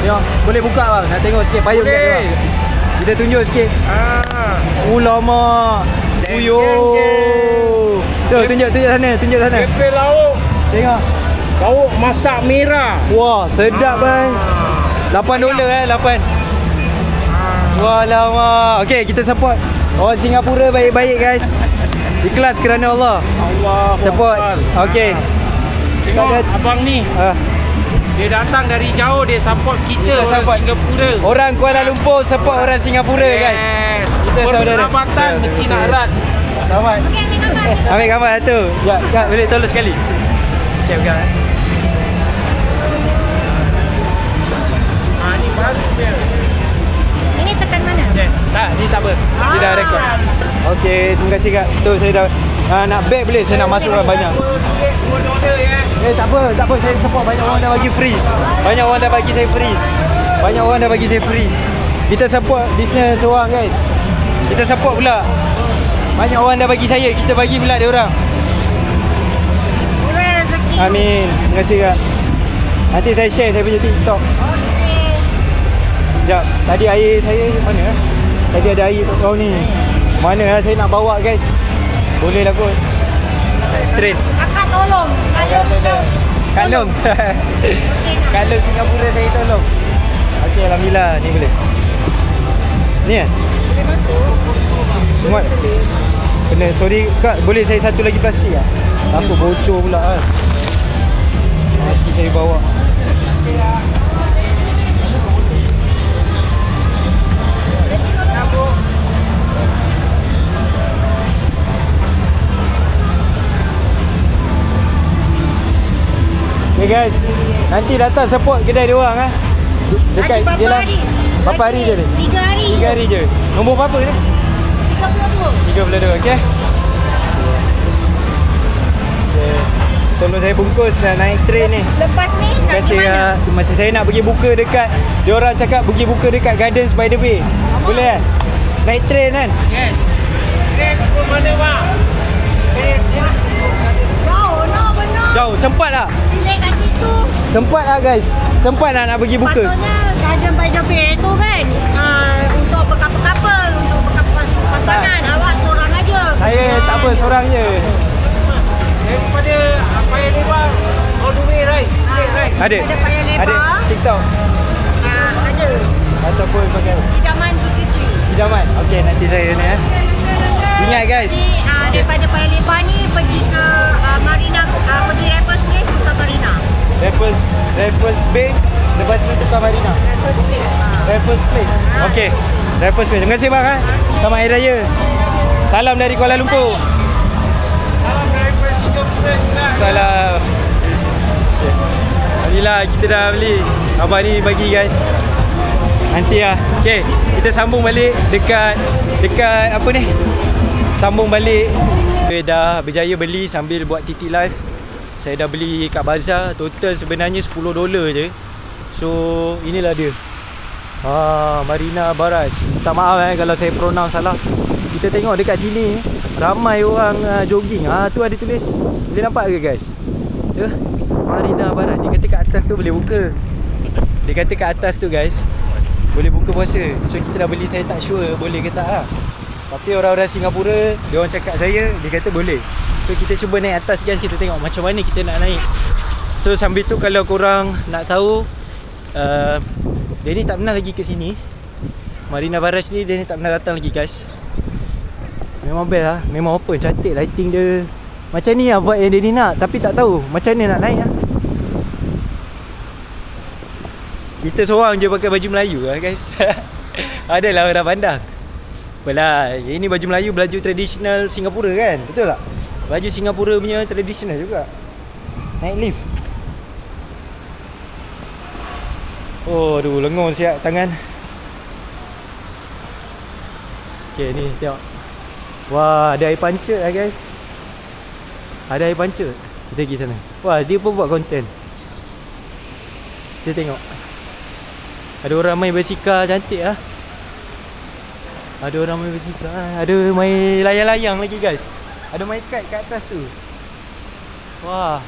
Tengok, boleh buka bang. Nak tengok sikit payung Boleh. dia bang. Kita tunjuk sikit. Ulama. Uyo. Tu tunjuk sana, tunjuk sana. Pepek lauk. Tengok. Lauk masak merah. Wah, sedap bang. $8 8. Wah lama. Okey, kita support orang Singapura baik-baik guys. Ikhlas kerana Allah. Allah Support. Okey. Tengok abang ni. Dia datang dari jauh, dia support kita orang support. Singapura. Orang Kuala Lumpur support orang Singapura guys. Kita saudara. Persahabatan mesti nak erat. Selamat. Ambil gambar satu. Ya, Kak, boleh tolong sekali. Okey, pegang. Ni baru dia. Ini tekan mana? Tak, ni tak apa. Dia dah rekod. Okey, terima kasih Kak. Tu saya dah nak beg boleh, saya nak masukkan banyak. $2 tak apa, saya support. Banyak orang dah bagi free. Banyak orang dah bagi saya free. Banyak orang dah bagi saya free. Kita support bisnes orang guys. Kita support pula. Banyak orang dah bagi saya, kita bagi pula dia orang. Murah rezeki. Amin. Terima kasih Kak. Nanti saya share saya punya TikTok. Sekejap, tadi air saya mana? Tadi ada air kat kau ni. Mana lah saya nak bawa guys. Boleh lah kot. Train. Kakak tolong. Kak Long. Kak Long Singapura saya tolong. Okey, alhamdulillah ni boleh. Ni boleh masuk. Muat. Kena, sorry Kak, boleh saya satu lagi plastik tak? Takut bocor pula kan. Nanti saya bawa. Okay guys, nanti datang support kedai dia orang dekat Berapa je lah. hari? Berapa hari je ni? 3 hari. 3 hari je. Nombor berapa ni? 32. 32, okey. Okay. Tolong saya bungkus dah naik train ni. Lepas ni Terima nak kasih ke mana? Masa saya nak pergi buka dekat, dia orang cakap pergi buka dekat Gardens by the Bay. Boleh kan? Naik train kan? Yes. Train ke mana bang? Jauh, no benar. Jauh, sempat tak? Delay kat situ. Sempat lah guys. Sempat nak pergi buka. Patutnya Garden by the Bay tu kan untuk berkapal-kapal, untuk pasangan. Awak seorang aja. Saya tak apa, seorang je. Daripada Paya Lebar all the way right, straight right. Ada. Ada Paya Lebar. Ada TikTok. Ada. Ataupun pakai Idaman Zulkifli. idaman. Okey, nanti saya ni Ingat guys. Ni daripada Paya Lebar ni pergi ke Marina, pergi Raffles Place tukar Marina. Raffles Bay. Lepas tu tukar Marina. Raffles Place. Okey. Raffles Place. Terima kasih bang. Selamat Hari Raya. Salam dari Kuala Lumpur. Salam daripada Singapura juga. Salam. Okay. Alhamdulillah kita dah beli. Abang ni bagi guys. Nanti lah. Okay, kita sambung balik dekat apa ni? Sambung balik. Okay, dah berjaya beli sambil buat TT live. Saya dah beli kat bazar. Total sebenarnya $10 je. So inilah dia. Marina Barrage. Minta maaf kalau saya pronounce salah. Kita tengok dekat sini ramai orang jogging. Tu ada tulis. Boleh nampak ke guys? Ya, Marina Barat. Dia kata kat atas tu boleh buka. Dia kata kat atas tu guys boleh buka puasa. So kita dah beli, saya tak sure boleh ke tak lah. Tapi orang-orang Singapura, dia orang cakap saya, dia kata boleh. So kita cuba naik atas guys, kita tengok macam mana kita nak naik. So sambil tu kalau korang nak tahu, Dennis tak pernah lagi ke sini. Marina Barrage ni Dennis tak pernah datang lagi guys. Memang best lah, memang open, cantik lighting dia. Macam ni lah buat yang Dennis nak, tapi tak tahu macam mana nak naik lah. Kita seorang je pakai baju Melayu lah guys. Adalah orang pandang. Apalah, ini baju Melayu, baju tradisional Singapura kan? Betul tak? Baju Singapura punya tradisional juga. Naik lift. Oh, aduh, lengur siap tangan. Okay, ni tengok. Wah, ada air pancut lah guys. Ada air pancut. Kita pergi sana. Wah, dia pun buat konten. Kita tengok. Ada orang main basikal cantik lah. Ada orang main basikal. Ada main layang-layang lagi guys. Ada main kite kat atas tu. Wah.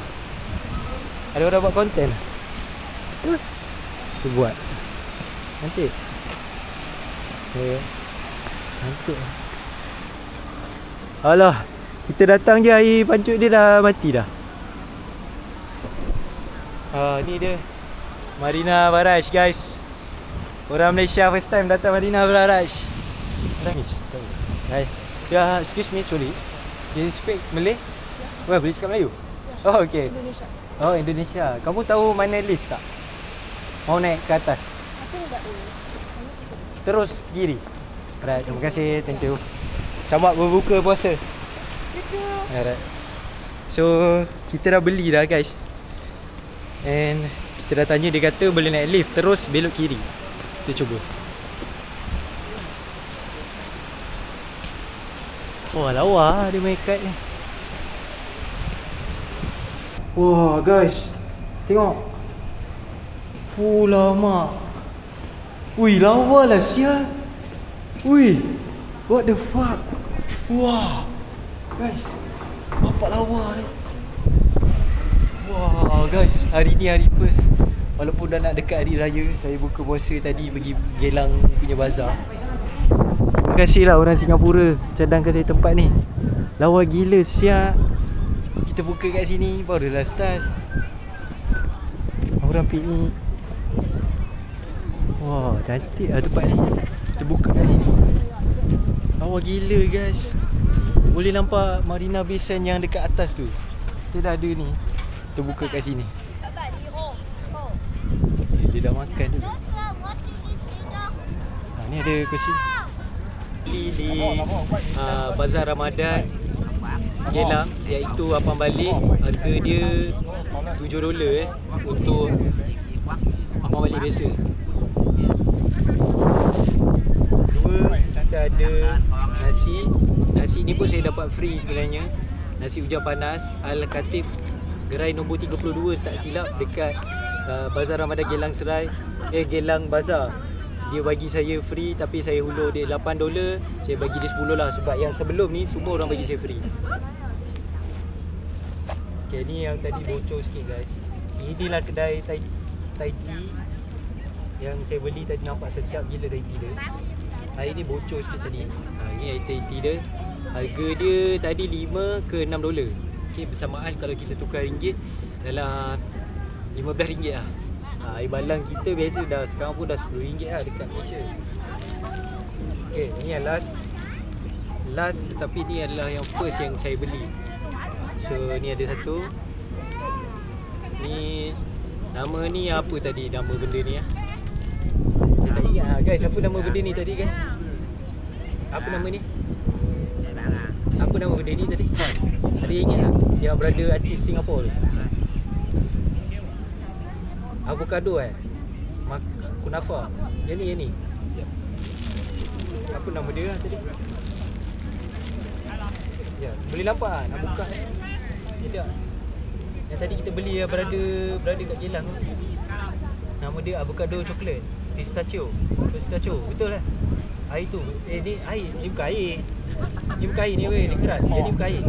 Ada orang buat konten. Tu buat. Cantik. Cantik. Alah, kita datang je air pancut dia dah mati dah. Ni dia Marina Barrage guys. Orang Malaysia first time datang Marina Barrage. Nangis tahu. Hai. Ya, excuse me, sorry. Can you speak Malay? Yeah. Boleh cakap Melayu? Oh, okay. Indonesia. Oh, Indonesia. Kamu tahu mana lift tak? Mau naik ke atas? Aku enggak tahu. Terus kiri. Alright, terima kasih. Thank you. Selamat berbuka puasa. Alright. So, kita dah beli dah guys. And kita dah tanya, dia kata boleh naik lift terus belok kiri. Kita cuba. Wah, lawa dia main kite ni. Wah guys, tengok. Lama. Ui, lawa lah sial. Ui, what the fuck. Wah guys, bapak lawa ni. Wah guys, hari ni hari first. Walaupun dah nak dekat hari raya, saya buka puasa tadi pergi Geylang punya bazar. Terima kasih lah orang Singapura cadangkan saya tempat ni. Lawa gila siap. Kita buka kat sini barulah start. Orang piknik. Wah, cantik lah tempat ni. Kita buka kat sini. Lawa gila guys. Boleh nampak Marina Bay Sands yang dekat atas tu. Kita dah ada ni. Kita buka kat sini. Dia dah makan tu. Ni ada kursi. Di Bazar Ramadan Geylang, iaitu Apam Balik. Harga dia $7 untuk Apam Balik biasa. Dua, kita ada nasi. Nasi ni pun saya dapat free sebenarnya. Nasi hujan panas Al-Khatib, gerai nombor 32 tak silap, dekat Bazar Ramadan Geylang Serai, Geylang Bazar. Dia bagi saya free, tapi saya hulur dia $8. Saya bagi dia 10 lah, sebab yang sebelum ni semua orang bagi saya free. Okay, ni yang tadi bocor sikit guys. Inilah kedai Thai tea yang saya beli tadi, nampak sedap gila Thai tea dia. Hari ni bocor sikit tadi. Ni Thai tea dia. Harga dia tadi $5 ke $6. Okay, bersamaan kalau kita tukar ringgit dalam RM15 lah. Air balang kita biasa dah, sekarang pun dah RM10 lah dekat Malaysia. Okay, ni yang last tetapi ni adalah yang first yang saya beli. So ni ada satu. Ni nama ni apa tadi, nama benda ni lah. Saya tak ingat lah guys, apa nama benda ni tadi guys? Apa nama ni? Apa nama benda ni tadi? Ada ingat tak? Yang berada artis Singapura tu. Avocado kunafa. Yang ni. Apa nama dia lah tadi? Ya, boleh nampak lah, nak buka. Ni tak. Yang tadi kita beli berada kat Geylang tu. Nama dia avocado coklat. Pistachio, betul lah. Air tu. Ni air, ni bukan air. Ni bukan air ni weh, ni keras. Yang ni bukan air.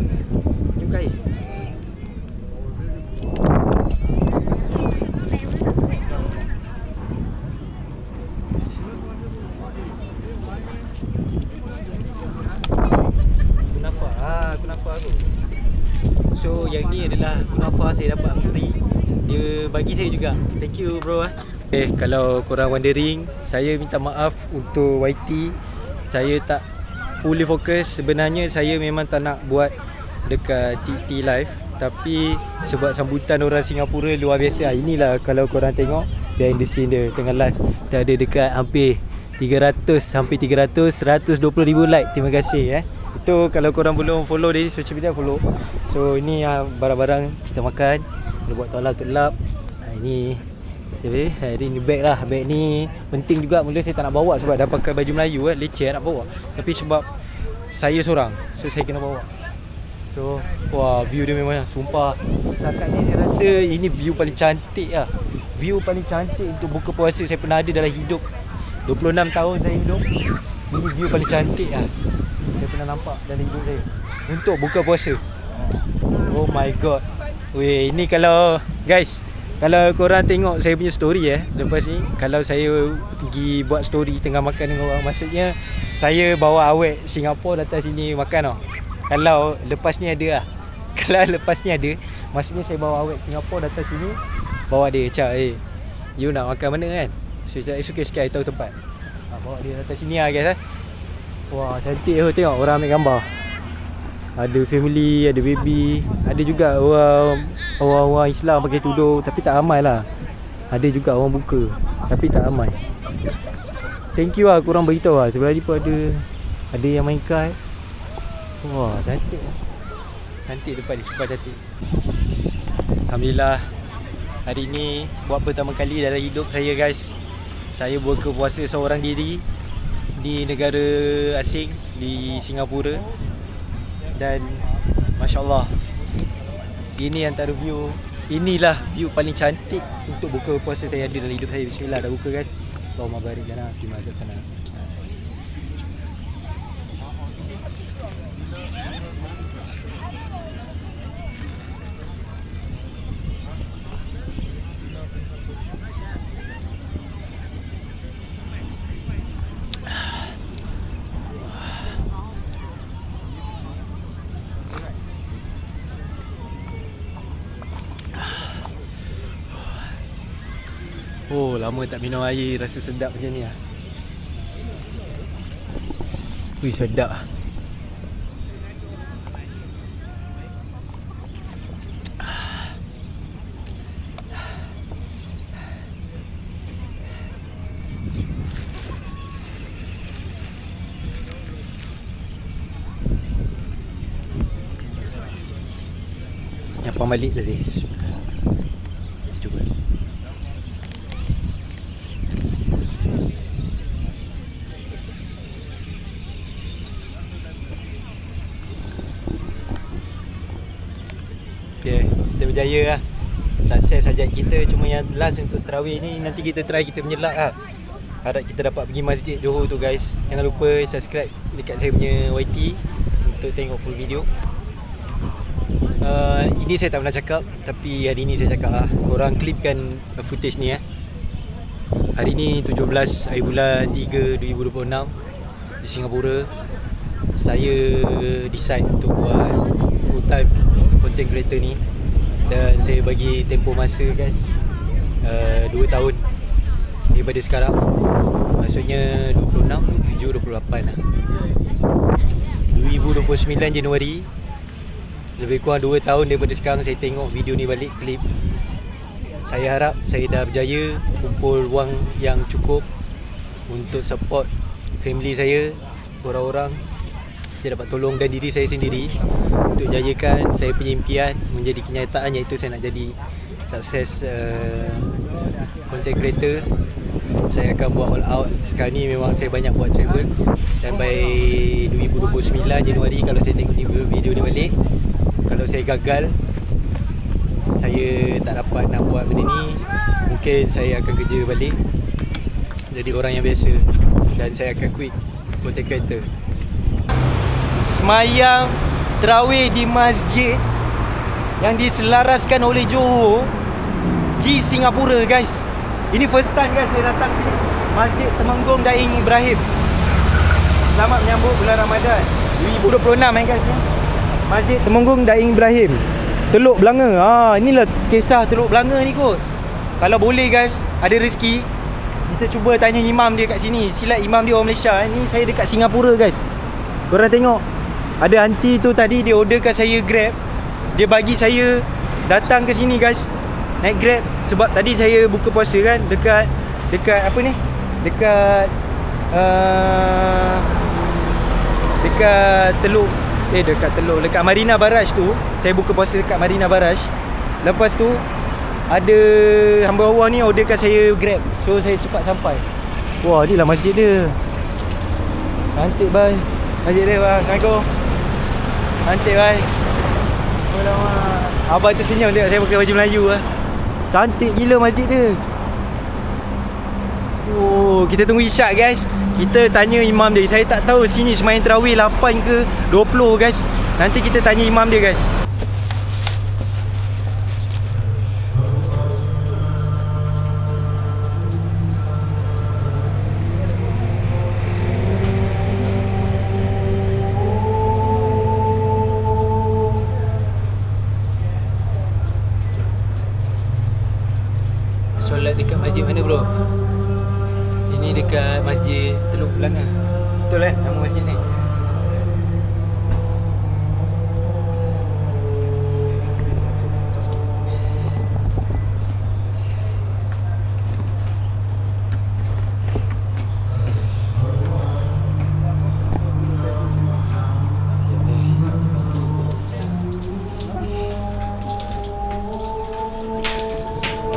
Ni bukan air. adalah kunafa saya dapat free. Dia bagi saya juga. Thank you bro. Kalau korang wondering, saya minta maaf untuk YT. Saya tak fully fokus. Sebenarnya saya memang tak nak buat dekat TT Live, tapi sebab sambutan orang Singapura luar biasa. Inilah kalau korang tengok behind the scene dia tengah live. Kita ada dekat hampir 300 sampai 120,000 like. Terima kasih Itu kalau korang belum follow dari social media, follow. So ini barang-barang kita makan. Kita buat tolak-tolak. Ini hari ni bag lah. Bag ni penting juga. Mula saya tak nak bawa sebab dah pakai baju Melayu leceh nak bawa. Tapi sebab saya seorang, so saya kena bawa. So wah, view dia memang sumpah. Setakat ni saya rasa ini view paling cantik lah. View paling cantik untuk buka puasa saya pernah ada dalam hidup. 26 tahun saya hidup. Ini view paling cantik lah saya pernah nampak dalam hidup saya untuk buka puasa. Oh my god. Weh, ini kalau guys, kalau korang tengok saya punya story lepas ni, kalau saya pergi buat story tengah makan dengan orang, maksudnya saya bawa awet Singapura datang sini makan tau. Kalau lepas ni ada lah. Kalau lepas ni ada, maksudnya saya bawa awet Singapura datang sini, bawa dia, cak you nak makan mana kan? So it's okay sikit, I tahu tempat. Bawa dia datang sini lah guys. Wah, cantik tengok orang ambil gambar. Ada family, ada baby. Ada juga orang Islam pakai tudung, tapi tak ramai lah. Ada juga orang buka, tapi tak ramai. Thank you lah korang beritahu lah. Sebelah ni pun ada yang main kad. Wah, cantik. Cantik tempat ni, super cantik. Alhamdulillah, hari ni buat pertama kali dalam hidup saya guys. Saya buka puasa seorang diri di negara asing, di Singapura. Dan Masya Allah, ini antara view, inilah view paling cantik untuk buka puasa saya ada dalam hidup saya. Bismillah, dah buka guys. Allahumma barik lana fi ma razaqtana. Oh, lama tak minum air, rasa sedap macam ni lah. Wih, sedap. Nyapang balik tadi. Cuba. Okay, kita berjaya lah. Sukses hajat kita. Cuma yang last untuk tarawih ni, nanti kita try kita menyelak lah. Harap kita dapat pergi masjid Johor tu guys. Jangan lupa subscribe dekat saya punya YT untuk tengok full video. Ini saya tak pernah cakap, tapi hari ni saya cakap lah. Korang klipkan footage ni Hari ni 17 hari bulan 3 2026 di Singapura. Saya decide untuk buat full time content creator ni. Dan saya bagi tempoh masa guys 2 tahun daripada sekarang. Maksudnya 26, 27, 28 lah 2029 Januari. Lebih kurang 2 tahun daripada sekarang saya tengok video ni balik, klip. Saya harap saya dah berjaya kumpul wang yang cukup untuk support family saya, orang-orang. Saya dapat tolong dan diri saya sendiri untuk jayakan saya punya impian menjadi kenyataan, iaitu saya nak jadi sukses content creator. Saya akan buat all out. Sekarang ni memang saya banyak buat travel. Dan by 2029 Januari, kalau saya tengok video ni balik, kalau saya gagal, saya tak dapat nak buat benda ni, mungkin saya akan kerja balik jadi orang yang biasa. Dan saya akan quit content creator. Semayang tarawih di masjid yang diselaraskan oleh Johor di Singapura guys. Ini first time guys saya datang sini, Masjid Temenggung Daing Ibrahim. Selamat menyambut bulan Ramadan 2026 guys. Masjid Temenggung Daing Ibrahim. Teluk Belanga. Inilah kisah Teluk Belanga ni kot. Kalau boleh guys, ada rezeki, kita cuba tanya imam dia kat sini. Silat imam dia orang Malaysia. Ni saya dekat Singapura guys. Korang tengok. Ada aunty tu tadi dia orderkan saya Grab. Dia bagi saya datang ke sini guys. Naik Grab sebab tadi saya buka puasa kan dekat apa ni? Dekat dekat Marina Barrage tu. Saya buka puasa dekat Marina Barrage. Lepas tu ada hamba Allah ni orderkan saya Grab. So saya cepat sampai. Wah, ni lah masjid dia. Cantik bye. Masjid dia bye. Assalamualaikum. Cantik bye. Alamak. Abang tu senyum tengok saya pakai baju Melayu lah. Cantik gila masjid dia. Oh, kita tunggu isyak guys. Kita tanya imam dia. Saya tak tahu sini sembahyang tarawih 8 ke 20 guys. Nanti kita tanya imam dia guys. Solat dekat masjid mana bro? Ini dekat masjid Teluk Belanga. Betul nama masjid ni?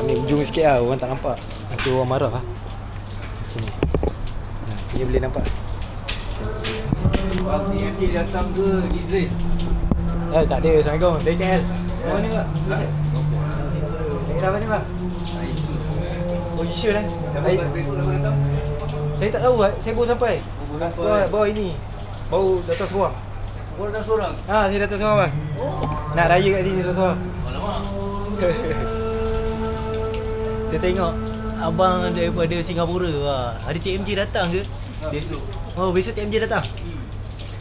Ambil ujung sikit lah, orang tak nampak. Nanti orang marah lah. Sini. Sini boleh nampak. TMJ datang ke Idris? Tak ada. Assalamualaikum. Dari KL. Mana pak? Daerah mana pak? Oh, you sure lah? Besok nak datang? Saya tak tahu. Saya baru sampai. Bawa ini. Baru datang seorang. Kau datang seorang? Saya datang seorang bang. Nak raya kat sini seorang. Alamak. Kita tengok abang daripada Singapura. Wah, ada TMJ datang ke? Besok. Oh, besok TMJ datang.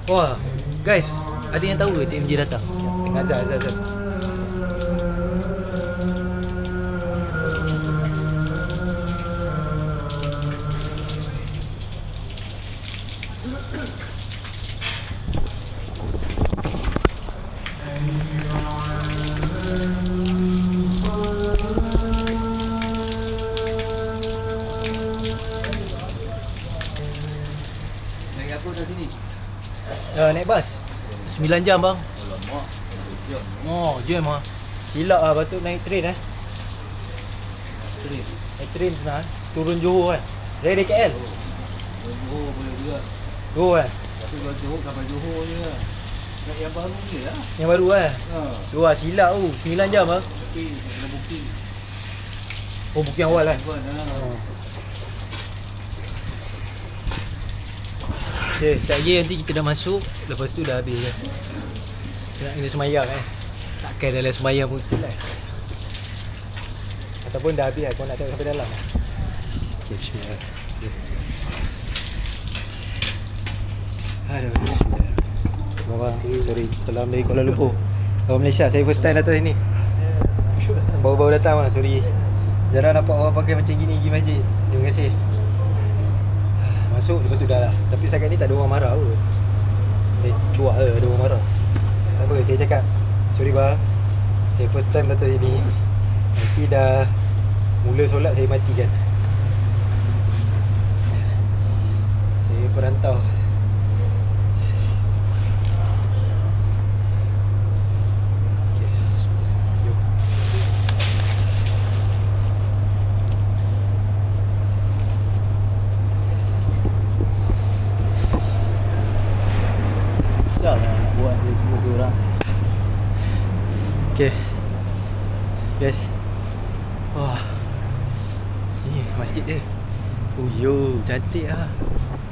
Wah, guys, ada yang tahu ke TMJ datang? Tengah azan. Naik apa kat sini? Naik bas 9 jam bang. Alamak. Jom. Oh, jam ah. Silap lah, patut naik train Train. Naik train senang. Turun Johor kan. Dari KL. Oh, boleh juga. Johor kan. Tapi kalau Johor sampai Johor je lah. Naik yang baru je lah. Yang baru kan. Wah, silap tu. 9 jam bang. Tapi kena booking. Oh, booking awal kan. Okay, sekejap lagi nanti kita dah masuk. Lepas tu dah habis kan. Kita nak kena semayang kan. Takkan dalam semayang pun kita lah. Ataupun dah habis lah. Kau nak tengok sampai dalam. Okay, bismillah. Okay. Aduh, bismillah. Abang, sorry. Salam dari Kuala Lumpur. Orang Malaysia. Saya first time datang sini. Baru-baru datang bang, sorry. Jarang nampak orang pakai macam gini pergi masjid. Terima kasih. Masuk, lepas tu dah lah. Tapi setakat ni tak ada orang marah pun. Cuak ke ada orang marah. Tak apa, saya cakap sorry bang, saya first time datang sini. Nanti dah mula solat saya matikan. Saya perantau. Susah lah nak buat dia semua seorang. Okay guys. Wah, ni masjid dia. Oh yo, cantik lah.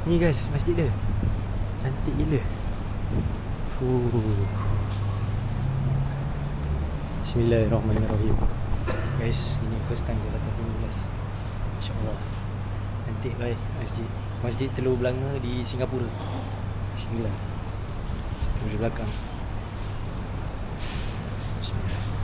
Ni guys, masjid dia. Cantik gila. Bismillahirrahmanirrahim. Guys, ini first time saya datang sini guys. InsyaAllah. Cantik baik masjid. Masjid Teluk Belanga di Singapura. Bismillah. Di belakang. Bismillah.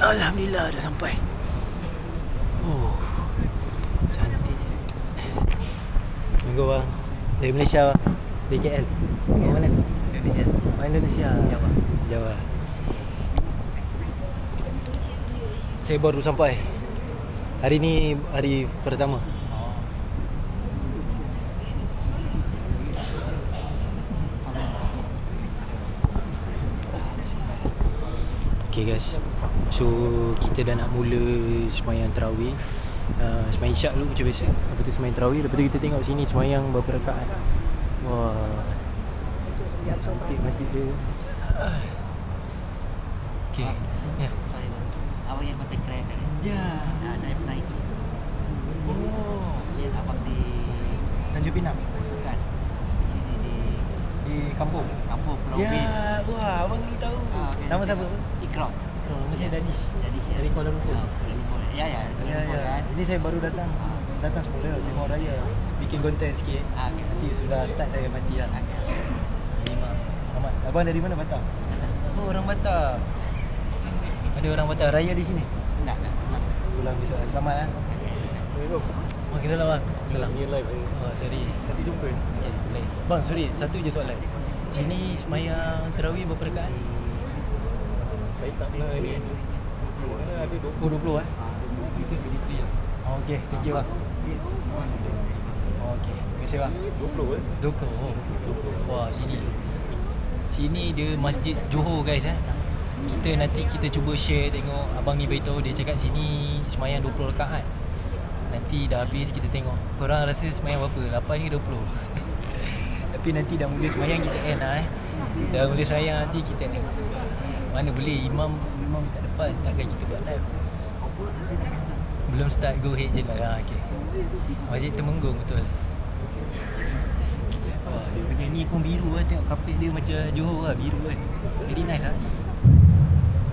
Alhamdulillah dah sampai. Oh, cantik. Minggu bang. Dari Malaysia bang. Dari KL. Mana? Indonesia. Indonesia. Jawa. Saya baru sampai. Hari ni hari pertama. Okay guys, so kita dah nak mula sembahyang tarawih. Sembahyang isyak dulu macam biasa. Lepas tu sembahyang tarawih, lepas tu kita tengok sini sembahyang berapa rakaat. Wah, cantik masjid dia. Okay, ya. Awak yang kontak keren kan? Ya. Saya pernah ikut. Oh, Lihat abang di Tanjung Pinang. bukan di sini di Kampung. kampung Pulau Ubin. Ya, wah, abang ni tahu. Okay. Nama siapa? Ikram. Nama saya Danish. Jadi saya Dari Kuala Lumpur. Kuala Lumpur. Ya. Ya, ya. Ini saya baru datang. Datang semula, saya mau raya. Bikin konten sikit. Okay. Nanti sudah start saya mati lah. Lima. Selamat. Abang dari mana? Batam? Kata. Oh, orang Batam. Ada orang Batam raya di sini. Enggak. Pulang besok. Selamat lah. Waalaikumsalam bang. Salam. Ni live. Oh, sorry. Tadi jumpa. Okey, boleh. Bang, sorry. Satu je soalan. Sini sembahyang tarawih berapa rakaat? Saya tak pernah ni. Ada 20 eh? Oh, okey, thank you bang. Okey, terima kasih bang. 20 20. Oh. Wah, sini dia Masjid Johor guys eh. Kita cuba share tengok. Abang ni beritahu dia cakap sini sembahyang 20 rakaat. Nanti dah habis kita tengok. Korang rasa sembahyang berapa? 8 ke 20? Tapi nanti dah mula sembahyang kita end lah eh. Dah mula sembahyang nanti kita end. Mana boleh imam kat depan, takkan kita buat live. Belum start, go ahead je lah. Okay. Masjid Temenggung betul. Wah, dia punya ni pun biru lah. Tengok kapet dia macam Johor lah, biru kan. Very nice lah.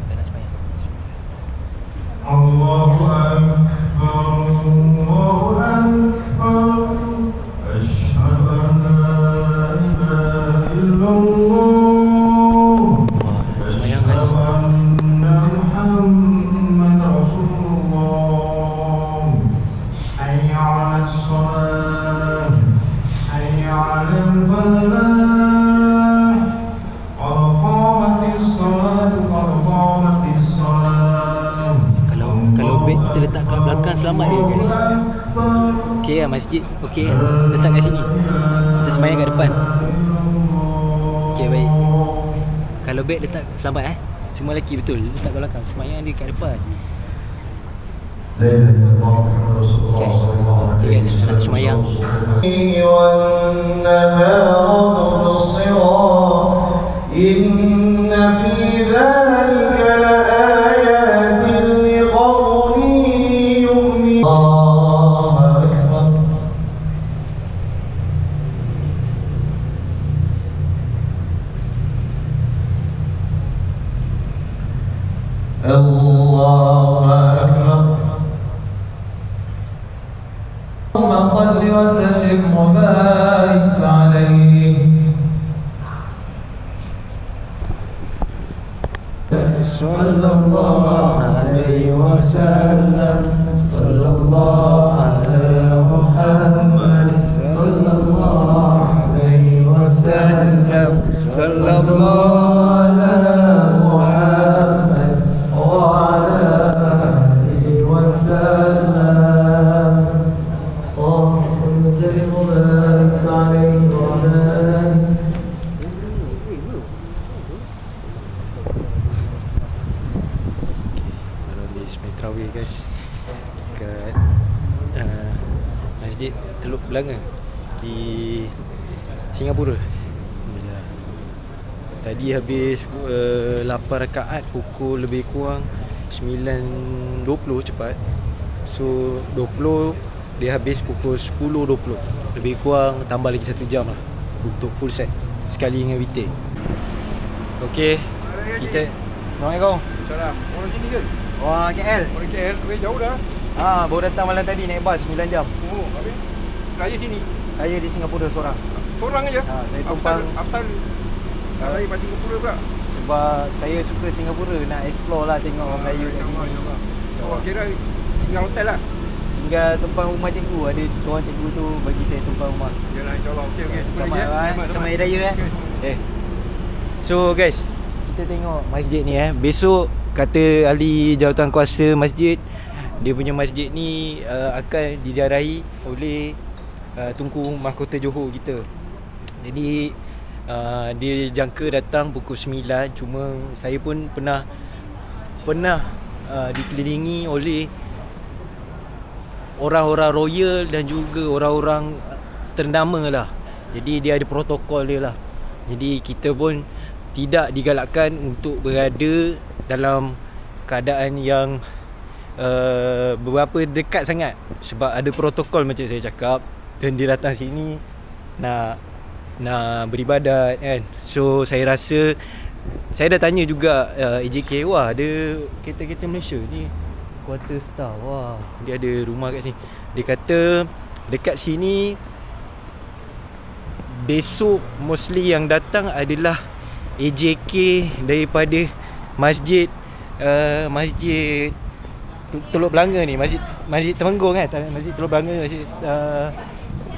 Dah nak sembahyang. Allahu Akbar, Allahu Akbar, Asyhadu an la ilaha illallah, Asyhadu anna Muhammad Rasulullah, Hayya 'alas shalah, Hayya 'alal falah, qad qamatis salat, qad qamatis salat. Kalau beg kita letak kat belakang selamat dia guys. Okey lah masjid. Okey letak kat sini. Kita sembahyang kat depan. Okey baik. Kalau beg letak selamat eh. Semua lelaki betul letak kat belakang. Sembahyang dia kat depan. Okey guys, nak sembahyang. Inna fi dhalika laayatin liqaumin yu'minun. Allahu Akbar. Allahu Akbar. Allahumma salli wa sallim wa barik alayhi. Sallallahu alaihi wasallam, sallallahu ala Muhammad, sallallahu alaihi wasallam, sallallahu ala Muhammad wa ala alihi wasallam. Allahumma salli wa sallim wa barik alaihi wa ala alihi. Tarawih guys kat Masjid Teluk Belanga di Singapura. Alhamdulillah. Tadi habis 8 rakaat pukul lebih kurang 9.20 cepat. So 20 dia habis pukul 10.20. Lebih kurang tambah lagi 1 jam lah untuk full set sekali dengan witir. Okey, kita Assalamualaikum. Salam. Orang sini ke? Wah, KL. Orang KL. Jauh dah. Baru datang malam tadi naik bas 9 jam. Oh, habis raya sini. Saya di Singapura seorang. Seorang aja. Saya tumpang Apsal. Raya pasal Singapura pula. sebab sebab saya suka Singapura, nak explore lah, tengok orang Melayu kat sini. Oh, kira tinggal hotel lah. Tinggal tumpang rumah cikgu, ada seorang cikgu tu bagi saya tumpang rumah. Yalah, insyaAllah. Okey. Sama Hari Raya So guys, kita tengok masjid ni besok kata ahli jawatankuasa masjid, dia punya masjid ni akan diziarahi oleh Tunku Mahkota Johor kita. Jadi dia jangka datang pukul 9, cuma saya pun pernah dikelilingi oleh orang-orang royal dan juga orang-orang ternama lah. Jadi dia ada protokol dia lah. Jadi kita pun tidak digalakkan untuk berada dalam keadaan yang berapa dekat sangat, sebab ada protokol macam saya cakap. Dan dia datang sini nak beribadat kan. So saya rasa, saya dah tanya juga AJK, wah ada kereta-kereta Malaysia ni quarter star, wah dia ada rumah kat sini. Dia kata dekat sini besok mostly yang datang adalah AJK daripada masjid Teluk Belanga ni, masjid Temenggung kan, masjid Teluk Belanga,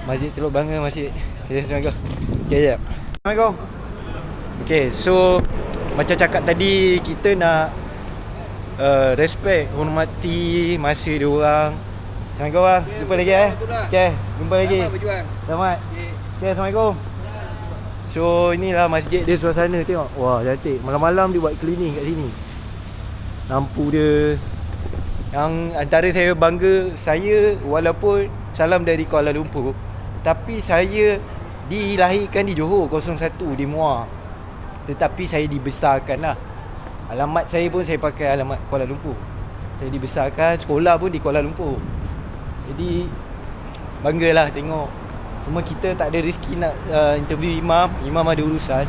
masjid Teluk Belanga, masjid Temenggung. Okey jap. Assalamualaikum. Okey, so macam cakap tadi, kita nak respect, hormati masa dia orang. Assalamualaikum bang. Jumpa lagi Okey, jumpa lagi. Selamat. Okey, assalamualaikum. So inilah masjid dia, suasana tengok. Wah, cantik. Malam-malam dia buat cleaning kat sini. Lampu dia. Yang antara saya bangga, saya walaupun salam dari Kuala Lumpur, tapi saya dilahirkan di Johor 01 di Muar. Tetapi saya dibesarkan lah. Alamat saya pun saya pakai alamat Kuala Lumpur. Saya dibesarkan, sekolah pun di Kuala Lumpur. Jadi banggalah tengok. Cuma kita tak ada rezeki nak interview Imam ada urusan.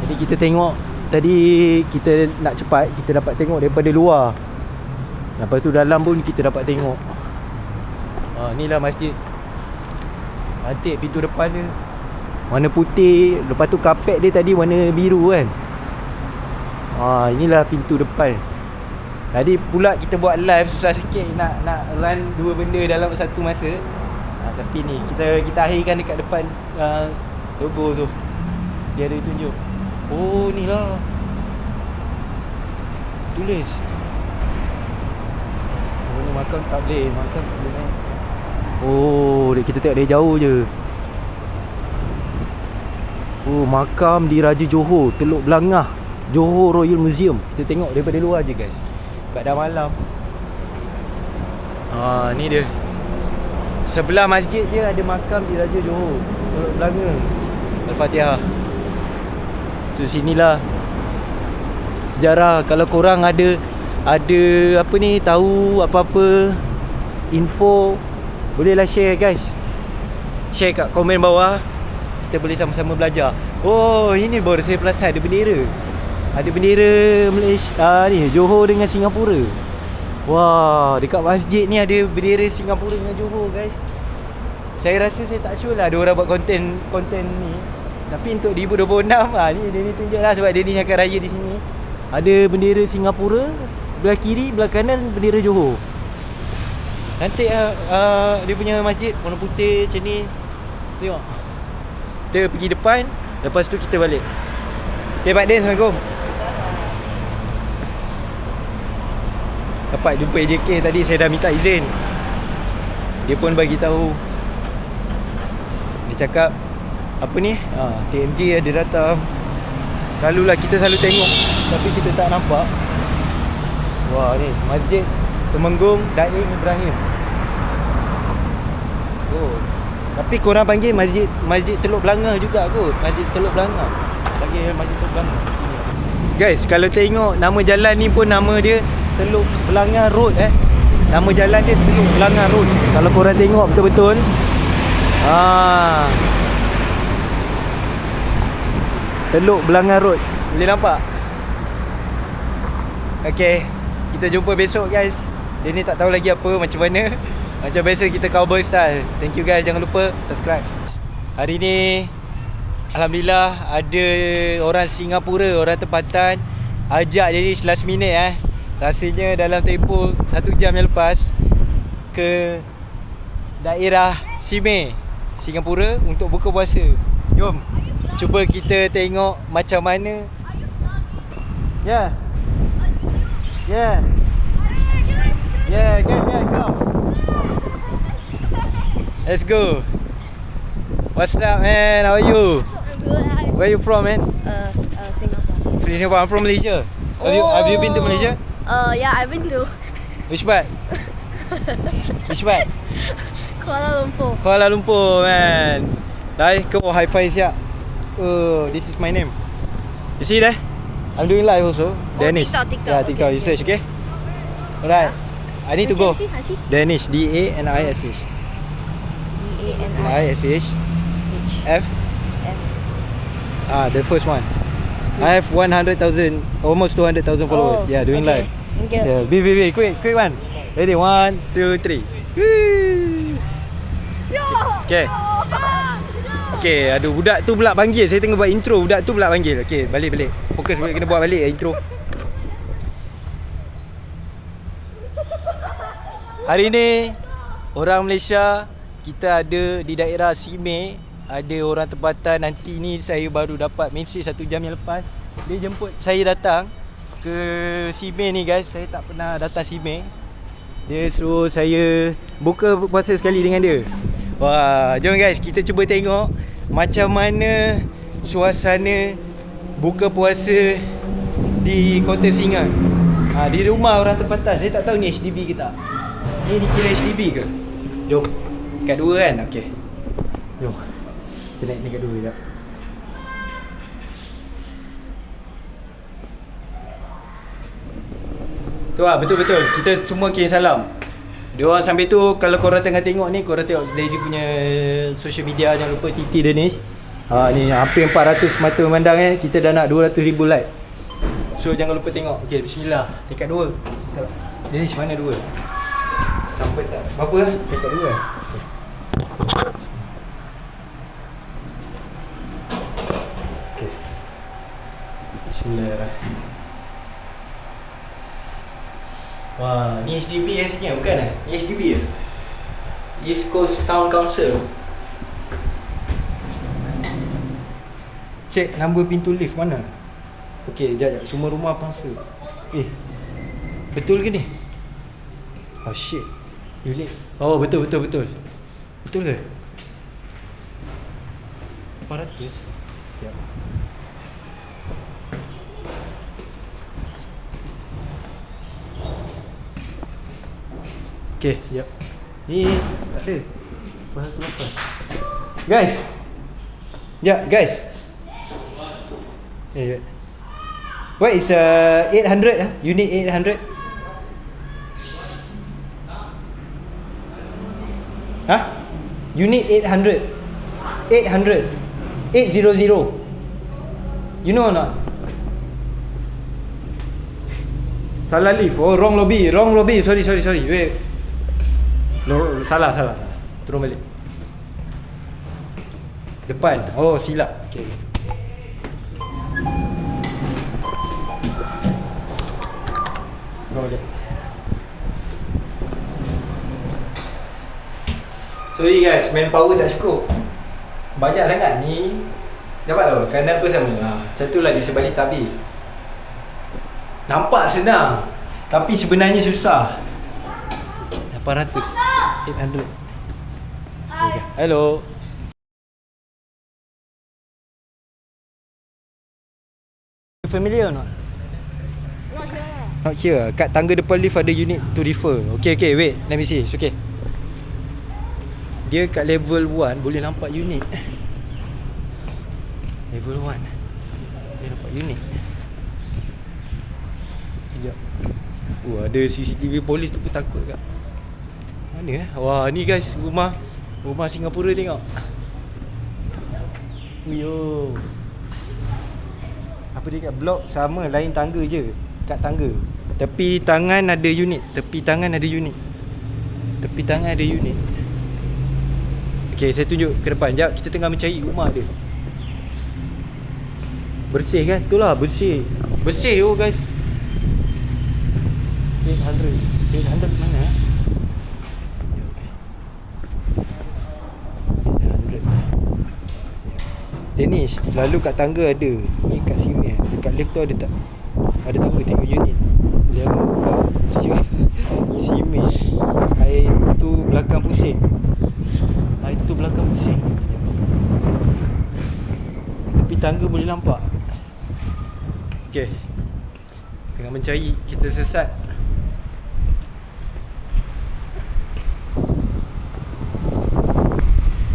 Jadi kita tengok, tadi kita nak cepat, kita dapat tengok daripada luar. Lepas tu dalam pun kita dapat tengok. Inilah masjid. Cantik pintu depan dia, warna putih. Lepas tu kapet dia tadi warna biru kan. Inilah pintu depan. Tadi pula kita buat live, susah sikit nak run dua benda dalam satu masa. Tapi ni kita akhirkan dekat depan logo tu. Dia ada tunjuk. Oh ni lah, tulis. Oh ni makam tak boleh naik. Oh kita tengok dari jauh je. Oh makam di Raja Johor, Teluk Belangah, Johor Royal Museum. Kita tengok daripada luar je guys, kat dah malam. Ni dia. Sebelah masjid dia ada makam di Raja Johor, Teluk Belangah. Al-Fatihah. So sinilah sejarah. Kalau korang ada apa ni, tahu apa-apa info, bolehlah share guys. Share kat komen bawah. Kita boleh sama-sama belajar. Oh, ini baru saya perasan ada bendera. Ada bendera Malaysia ni, Johor dengan Singapura. Wah, dekat masjid ni ada bendera Singapura dengan Johor guys. Saya rasa saya tak sure lah ada orang buat konten ni. Tapi untuk 2026 ni dia ni tunjuk lah, sebab dia ni akan raya di sini. Ada bendera Singapura belah kiri, belah kanan bendera Johor. Cantik dia punya masjid warna putih macam ni. Tengok. Kita pergi depan, lepas tu kita balik. Okay Pak Din, Assalamualaikum. Dapat jumpa AJK tadi, saya dah minta izin. Dia pun bagi tahu. Dia cakap apa ni? TMJ ada datang. Lalulah kita selalu tengok, tapi kita tak nampak. Wah ni Masjid Temenggung Daim Ibrahim. Oh, tapi korang panggil Masjid Teluk Belanga juga kot. Masjid Teluk Belanga. Panggil Masjid Teluk Belanga. Guys, kalau tengok nama jalan ni pun nama dia Teluk Belanga Road Nama jalan dia Teluk Belanga Road. Kalau korang tengok betul-betul. Teluk Belanga Road. Boleh nampak? Okay, kita jumpa besok guys. Dia ni tak tahu lagi apa macam mana. Macam biasa kita cowboy style. Thank you guys, jangan lupa subscribe. Hari ni alhamdulillah ada orang Singapura, orang tempatan ajak Danish last minute rasanya dalam tempoh 1 jam yang lepas ke daerah Simei, Singapura untuk buka puasa. Jom cuba kita tengok macam mana. Yeah, come. Let's go. What's up, man? How are you? Where you from, man? Singapore. Singapore. I'm from Malaysia. Have you been to Malaysia? Yeah, I've been to Which part? Which part? Kuala Lumpur. Kuala Lumpur, man. Dai, come on, high five siap. Oh, this is my name. You see there? I'm doing live also. Danish. TikTok. Yeah, TikTok. You search, okay? Alright. I need to go. Hashi. Danish. D-A-N-I-S-H. I-S-H. F. The first one. I have 100,000, almost 200,000 followers. Yeah, doing live. Thank you. Yeah, be quick one. Ready, 1, 2, 3. Woo! Okay. Okay, aduh budak tu pula panggil. Saya tengah buat intro, budak tu pula panggil. Okay, balik. Fokus kena buat balik intro. Hari ni orang Malaysia, kita ada di daerah Simei. Ada orang tempatan. Nanti ni saya baru dapat mesej 1 jam yang lepas. Dia jemput saya datang ke Simei ni, guys. Saya tak pernah datang Simei. Dia suruh saya buka puasa sekali dengan dia. Wah, jom guys, kita cuba tengok macam mana suasana buka puasa di Kota Singa. Di rumah orang tempatan. Saya tak tahu ni HDB ke tak. Ni dikira HDB ke? Jom. Kat 2 kan? Okey. Jom. Kita naik tingkat 2 sekejap. Tu lah, betul-betul. Kita semua kirim salam. Diorang sambil tu, kalau korang tengah tengok ni, korang tengok dari dia punya social media. Jangan lupa TT Danish. Ni hampir 400 mata memandang Kita dah nak 200,000 like. So jangan lupa tengok. Okay, bismillah. Tingkat 2. Danish mana 2? Sampai tak? Berapa lah? Tingkat 2 lah. Okay. Bismillahirrahmanirrahim. Wah, ni HDB rasanya bukan lah? Ni HDB ke? East Coast Town Council. Cek nombor pintu lift mana? Okey, sekejap. Semua rumah palsu. Betul ke ni? Oh shit. Unit. Oh, betul. Betul ke? 400. Siap. Okay, yep. Ni tak ada. Bahasa apa? Guys. Ya, guys. What is 800 ah? Unit 800. Unit 800. 800. 800. You know or not? Salah lift. Oh, wrong lobby. Sorry. Wait. Salah. Turun balik. Depan. Oh, silap. Okay. Turun balik. Sorry guys, manpower tak cukup. Banyak sangat ni. Dapat tau, kanan pun sama. Macam tu lah di sebalik tabir. Nampak senang, tapi sebenarnya susah. 800. 800. Hello. Familiar or not? Not here. Kat tangga depan lift ada unit to refer. Okay, wait. Let me see. It's okay. Dia kat level 1 boleh nampak unit. Level 1 boleh nampak unit. Sekejap. Ada CCTV polis tu pun takut kat. Mana Wah, ni guys, rumah Singapura tengok. Yo. Apa dia kat blok sama, lain tangga je. Kat tangga. Tepi tangan ada unit. Okay, saya tunjuk ke depan. Sekejap, kita tengah mencari rumah dia. Bersih kan? Itulah, bersih. Bersih oh guys. 800 mana? 800. Danish, lalu kat tangga ada. Ni kat sini dekat lift tu ada tak? Ada tangga tengok unit. Dia siap. Simi. Air tu belakang pusing. Air tu belakang pusing. Tapi tangga boleh nampak. Okey. Tengah mencari, kita sesat.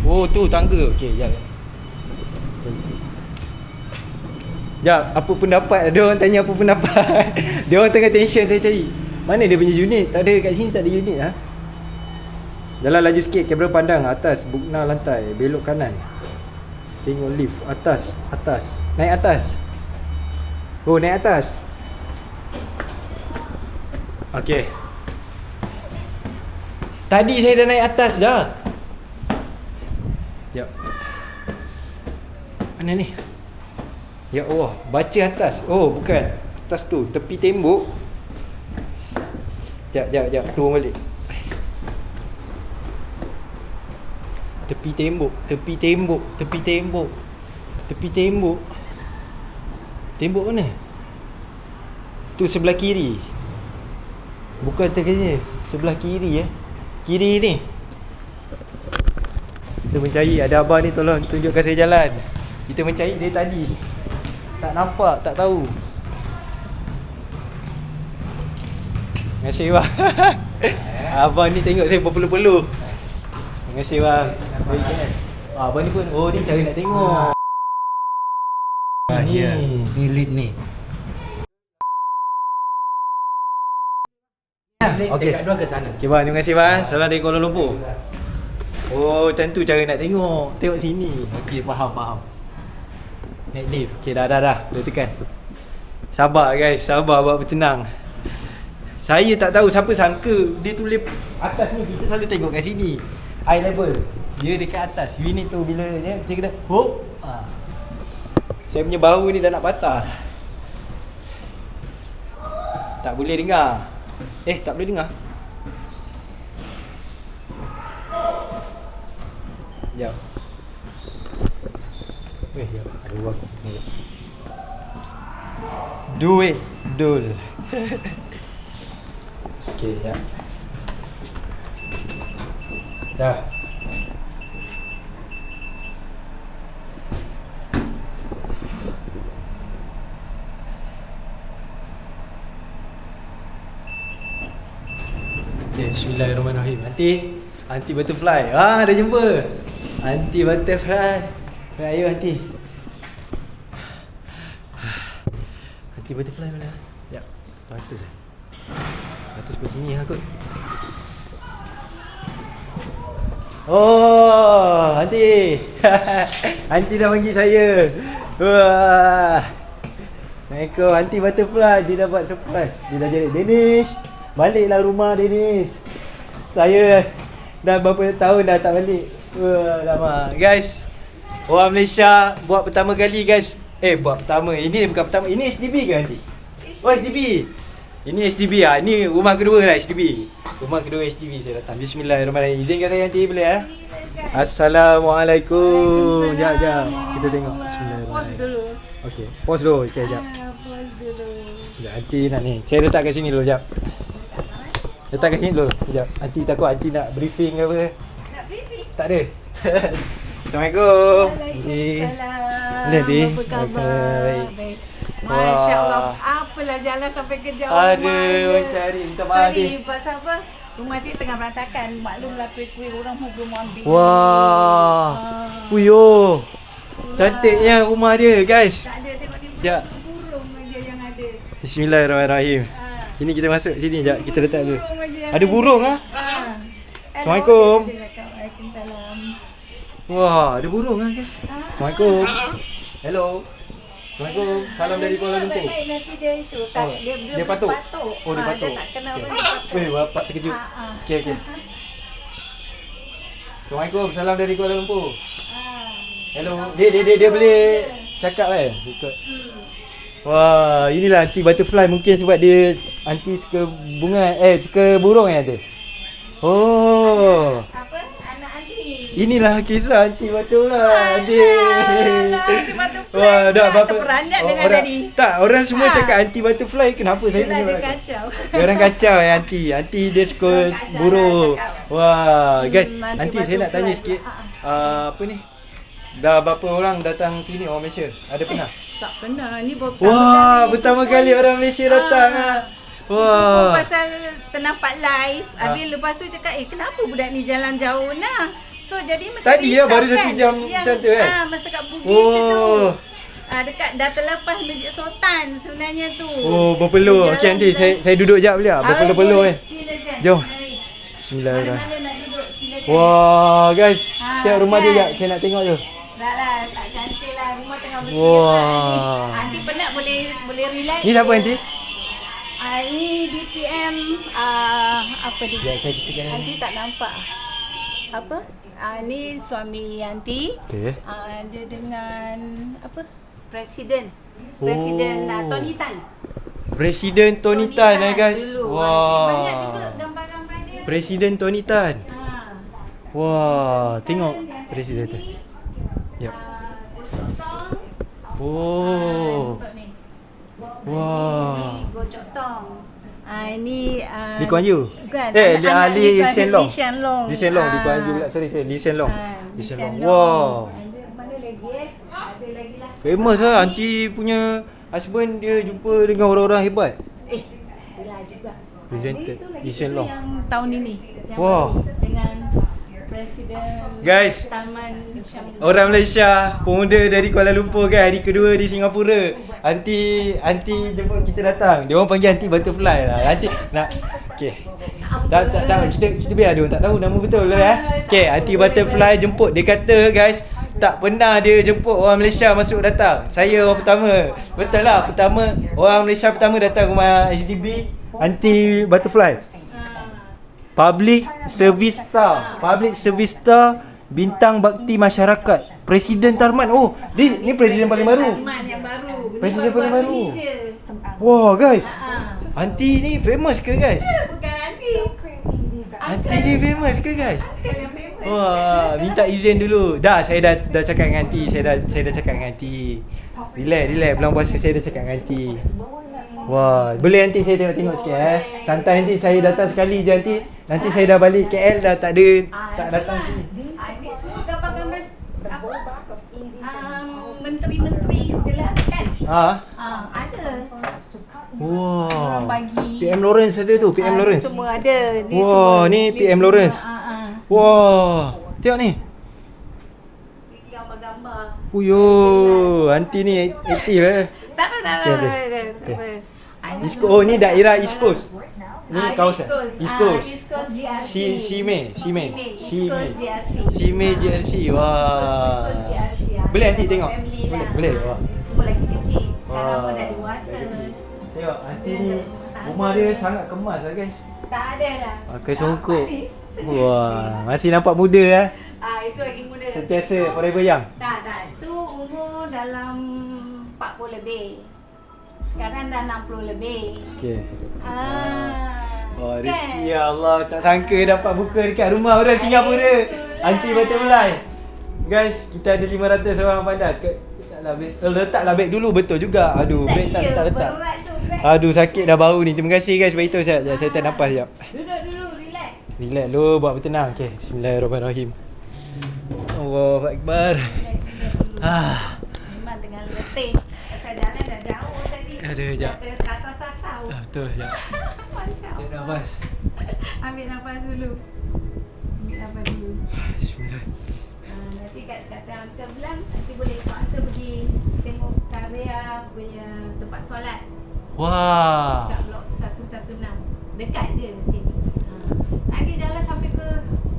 Oh tu tangga. Okey, jap. Jap, apa pendapat? Ada orang tanya apa pendapat. Dia orang tengah tension saya cari. Mana dia punya unit? Tak ada kat sini, tak ada unit ha. Jalan laju sikit, kamera pandang atas, bukna lantai, belok kanan. Tengok lift, atas. Naik atas. Oh, naik atas. Okey. Tadi saya dah naik atas dah. Sekejap. Mana ni? Ya Allah, baca atas. Oh, bukan. Atas tu, tepi tembok. Sekejap. Turun balik. Tepi tembok. Tembok mana? Tu sebelah kiri. Bukan terkena. Sebelah kiri Kiri ni. Kita mencari. Ada abang ni tolong tunjukkan saya jalan. Kita mencari dia tadi. Tak nampak, tak tahu. Terima kasih bang. Abang ni tengok saya berpeluh-peluh. Terima kasih bang. Abang ni pun, oh ni cara nak tengok. Ni lead ni. Okey. Dekat dua ke sana. Okey bang, terima kasih bang. Salam dari Kuala Lumpur. Oh, macam tu cara nak tengok. Tengok sini. Okey, faham. Naik lift. Okey, dah. Dah tekan. Sabar guys, sabar buat bertenang. Saya tak tahu, siapa sangka dia tulis atas ni. Kita selalu tengok kat sini. Eye level. Dia dekat atas. Unit tu bila dia kita kena hop. Saya punya bahu ni dah nak patah. Tak boleh dengar. Tak boleh dengar. Sekejap. Sekejap. Ada orang. Duit Dul. Okey, sekejap. Dah. Okay, bismillahirrahmanirrahim. Aunty butterfly. Dah jumpa. Aunty butterfly. Ayo aunty. Aunty butterfly mana? Ya. Atas. Atas begini kot. Oh, aunty. Aunty dah panggil saya. Wah. Assalamualaikum aunty butterfly. Dia dapat surprise. Dia dah jadi Danish. Baliklah rumah Danish. Saya dah berapa tahun dah tak balik. Wah, lama. Guys, orang Malaysia buat pertama kali guys. Buat pertama. Ini bukan pertama. Ini HDB ke nanti? Oh, HDB. Ini HDB ah. Ini rumah kedua lah HDB. Rumah kedua HDB saya datang. Bismillahirrahmanirrahim. Izinkan saya nanti boleh ya? Assalamualaikum. Jap. Kita tengok. Bismillahirrahmanirrahim. Pause dulu. Okey. Pause dulu. Okey, jap. Pause dulu. Sekejap, aunty nak ni. Saya letak kat sini dulu, jap. Letak kat sini dulu. Sekejap. Aunty takut aunty nak briefing ke apa? Nak briefing? Tak ada. Assalamualaikum. Waalaikumsalam. Nanti. Apa khabar? Baik. Baik. Masya Allah. Apalah jalan sampai ke jauh. Aduh, mencari. Minta maaf Sorry, ni. pasal apa? Rumah cik tengah berantakan. Maklumlah kuih-kuih orang pun belum ambil. Wah. Puyo. Cantiknya rumah dia, guys. Tak ada, tengok dia Sekejap. burung aja yang ada. Bismillahirrahmanirrahim. Ini kita masuk sini, jap. Kita letak dulu. Burung aja yang Ada burung ah? Assalamualaikum. Waalaikumsalam. Wah, ada burung ah, guys. Assalamualaikum. Hello. Assalamualaikum. Salam dari Kuala Lumpur. Baik, nanti dia itu tak, dia patuk. Oh, dia Ah, patuk. Dia tak kenal Okey. orang dia patuk. Weh, bapak terkejut. Okey. Assalamualaikum. Salam dari Kuala Lumpur. Hello. Dia boleh cakap kan? Ikut. Wah, inilah anti butterfly. Mungkin sebab dia anti suka bunga, suka burung ada. Oh. Apa? Anak anti. Inilah kisah anti butterfly. Anti butterfly. Wah, dah berapa terperanjat dengan orang, tadi. Tak, orang semua cakap anti butterfly. Kenapa saya Dia punya ada kacau. orang kacau anti. Anti dia suka Kacau burung. lah, cakap. Wah, guys, anti nanti saya nak tanya butterfly. sikit. Apa ni? Dah berapa orang datang sini orang Malaysia? Ada pernah? Tak pernah. Ni baru Wah, pertama kali orang Malaysia datang ah. Wah. Pasal ternampak live. Habis lepas tu cakap, kenapa budak ni jalan jauh nah? So jadi macam Tadi ya, risau baru kan? 1 jam macam tu kan? Masa kat Bugis itu. Oh. Dekat dah terlepas Masjid Sultan sebenarnya tu. Oh, berpeluh. Okey, nanti saya duduk jap boleh tak? Berpeluh-peluh kan. Silakan. Jom. Mari. Bismillahirrahmanirrahim. Mana-mana nak duduk silakan. Wah, guys. Tengok rumah dia kan? jap. Saya nak tengok tu. Tak lah, tak cantik lah. Rumah tengah bersih. Wah. Nanti penat boleh relax. Ni siapa nanti? Ini DPM apa dia? Ya, saya kecilkan. Nanti tak nampak. Apa? Ni suami Yanti. Okey. Dia dengan apa? Presiden Oh. Tony Tan. Presiden Tony Tan guys. Dulu. Wah. Banyak juga gambar-gambar dia. Presiden Tony Tan. Ha. Wah, tengok presiden tu. Jap. Oh. Wah. Ini Goh Chok Tong. Ini Lee Kuan Yew. Bukan. Lee Hsien Loong. Lee Hsien Loong. Lee Hsien Loong, Lee Kuan Yew pula. Sorry, Lee Hsien Loong. Lee Lee Hsien Hsien Loong. Wah. Mana lagi Ada lagi lah. Famous lah aunty punya husband dia jumpa dengan orang-orang hebat. Bila juga. Presented Itu lagi Lee Hsien satu Loong. yang tahun ini. Yang Wah. Dengan Presiden Guys. Taman Syam. Orang Malaysia, pemuda dari Kuala Lumpur kan, hari kedua di Singapura. Anti jemput kita datang. Dia orang panggil anti butterfly lah. Anti nak okey. Tak kita biar dia orang tak tahu nama betul lah Okey, anti butterfly jemput. Dia kata guys, tak pernah dia jemput orang Malaysia masuk datang. Saya orang pertama. Betul lah, orang Malaysia pertama datang rumah HDB anti butterfly. Public Service Star Bintang Bakti Masyarakat Presiden Tarman. Oh, ni presiden paling baru. Taman yang baru. Ni Presiden paling baru. ni je. Wah guys, aunty ni famous ke guys? Bukan nanti. Aunty ni famous ke guys? Yang famous. Wah, minta izin dulu. Saya dah cakap dengan aunty. Saya dah cakap dengan aunty. Relax. Bulan puasa saya dah cakap dengan aunty. Wah, boleh nanti saya tengok sikit Santai nanti saya datang sekali je nanti. Nanti saya dah balik KL dah tak datang sini. Ini semua gambar-gambar apa? Menteri-menteri jelas kan? Ada. Wah. Bagi PM Lawrence ada tu, PM Lawrence. Semua ada. Wah, ni PM Lawrence. Wah, tengok ni. Gambar-gambar. Uyo, aunty ni aktif Tak apa. Ni daerah East Coast. Ni kawasan East Coast. East Coast GRC. Simei. East Coast GRC. Simei GRC. Wah. East Coast GRC. Boleh nanti tengok. Family Boleh. lah. Wah. Semua lagi kecil. Sekarang Wah. pun dah dewasa. Tengok aunty ni rumah dia sangat kemas lah guys. Tak ada lah. Pakai songkok. Wah, masih nampak muda Itu lagi muda. Sentiasa forever young. Tak. Itu umur dalam 40 lebih. Sekarang dah 60 lebih. Okey. Oh, Kan? rezeki ya Allah. Tak sangka dapat buka dekat rumah orang Singapura. Anti butterfly. Guys, kita ada 500 orang pandai. Letaklah beg dulu, betul juga. Aduh, beg tak letak. Berat tu, beg. Aduh, sakit dah bau ni. Terima kasih guys. Beritahu saya tak nafas sekejap. Duduk dulu, relax. Relax dulu, buat bertenang. Okey, bismillahirrahmanirrahim. Allahu Akbar. Memang tengah letih. Pasal jalan dah jauh tadi. Ada, jap. Dah sasau-sasau. Betul, sekejap. Masya Tak Allah. nafas. Ambil nafas dulu. Bismillah. Nanti kat Uncle bilang, nanti boleh ikut Uncle pergi tengok karya punya tempat solat. Wah. Kat blok 116. Dekat je di sini. Tadi jalan sampai ke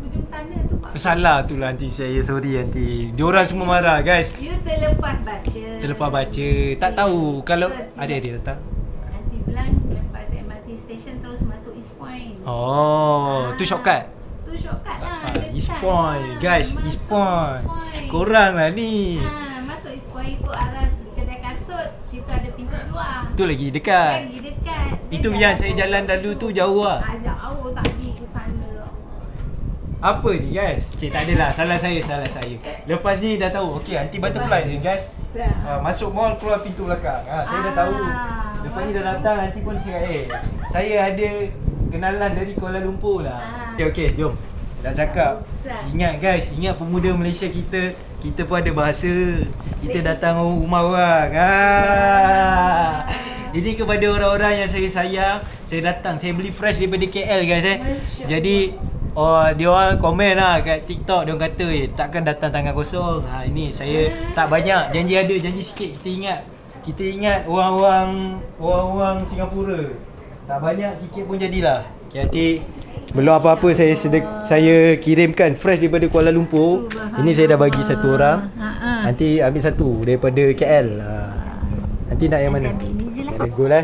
ujung sana tu Pak. Salah tu lah nanti saya. Sorry nanti. Diorang semua marah guys. You terlepas baca. Terlepas baca. Tak tahu kalau adik-adik datang. Nanti bilang lepas MRT station terus masuk East Point. Oh, tu shortcut. Tu shortcut lah. East dekat Point. lah. Guys, Masuk East Point. East Point. Korang lah ni. Masuk East Point ikut arah kedai kasut. Situ ada pintu keluar. lah. Tu lagi dekat. Lagi dekat. Itu yang saya jalan dulu tu jauh lah. Jauh tadi ke sana. Apa ni guys? Cik tak adalah, salah saya. Lepas ni dah tahu. Okey, anti butterfly ni guys. Masuk mall keluar pintu belakang. Saya dah tahu. Lepas ni dah datang nanti pun cakap saya ada kenalan dari Kuala Lumpur lah. Okey, jom. Dah cakap. Ingat guys, ingat pemuda Malaysia kita pun ada bahasa. Kita datang rumah orang. Ini kepada orang-orang yang saya sayang. Saya datang, saya beli fresh daripada KL guys Jadi dia orang komen lah kat TikTok. Dia orang kata takkan datang tangan kosong. Ini saya tak banyak, janji ada, janji sikit. Kita ingat orang-orang Singapura. Tak banyak, sikit pun jadilah. Okay, hati. Belum apa-apa saya kirimkan fresh daripada Kuala Lumpur. Ini saya dah bagi satu orang. Nanti ambil satu daripada KL. Nanti nak yang mana? Ada goal lah.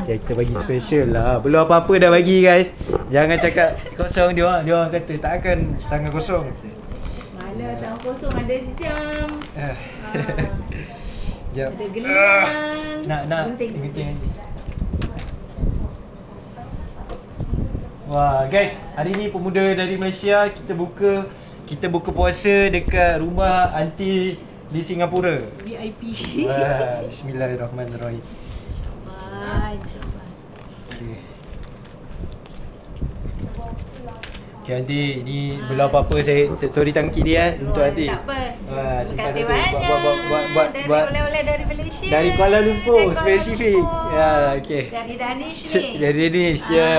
Okay, kita bagi special lah. Belum apa-apa dah bagi guys. Jangan cakap kosong dia orang kata takkan tangan kosong. Mana tangan kosong, ada jam. Jap. Ada gelang. Nak gunting. Wah guys, hari ni pemuda dari Malaysia kita buka puasa dekat rumah aunty di Singapura. VIP. Wah, bismillahirrahmanirrahim. InsyaAllah. Okay aunty, ni belum apa-apa saya sorry tangkit dia untuk aunty. Tak apa. Wah, Terima kasih banyak. buat oleh-oleh dari Malaysia. dari Kuala Lumpur spesifik. Ya, okey. Dari Danish ni. Dari Danish, ya.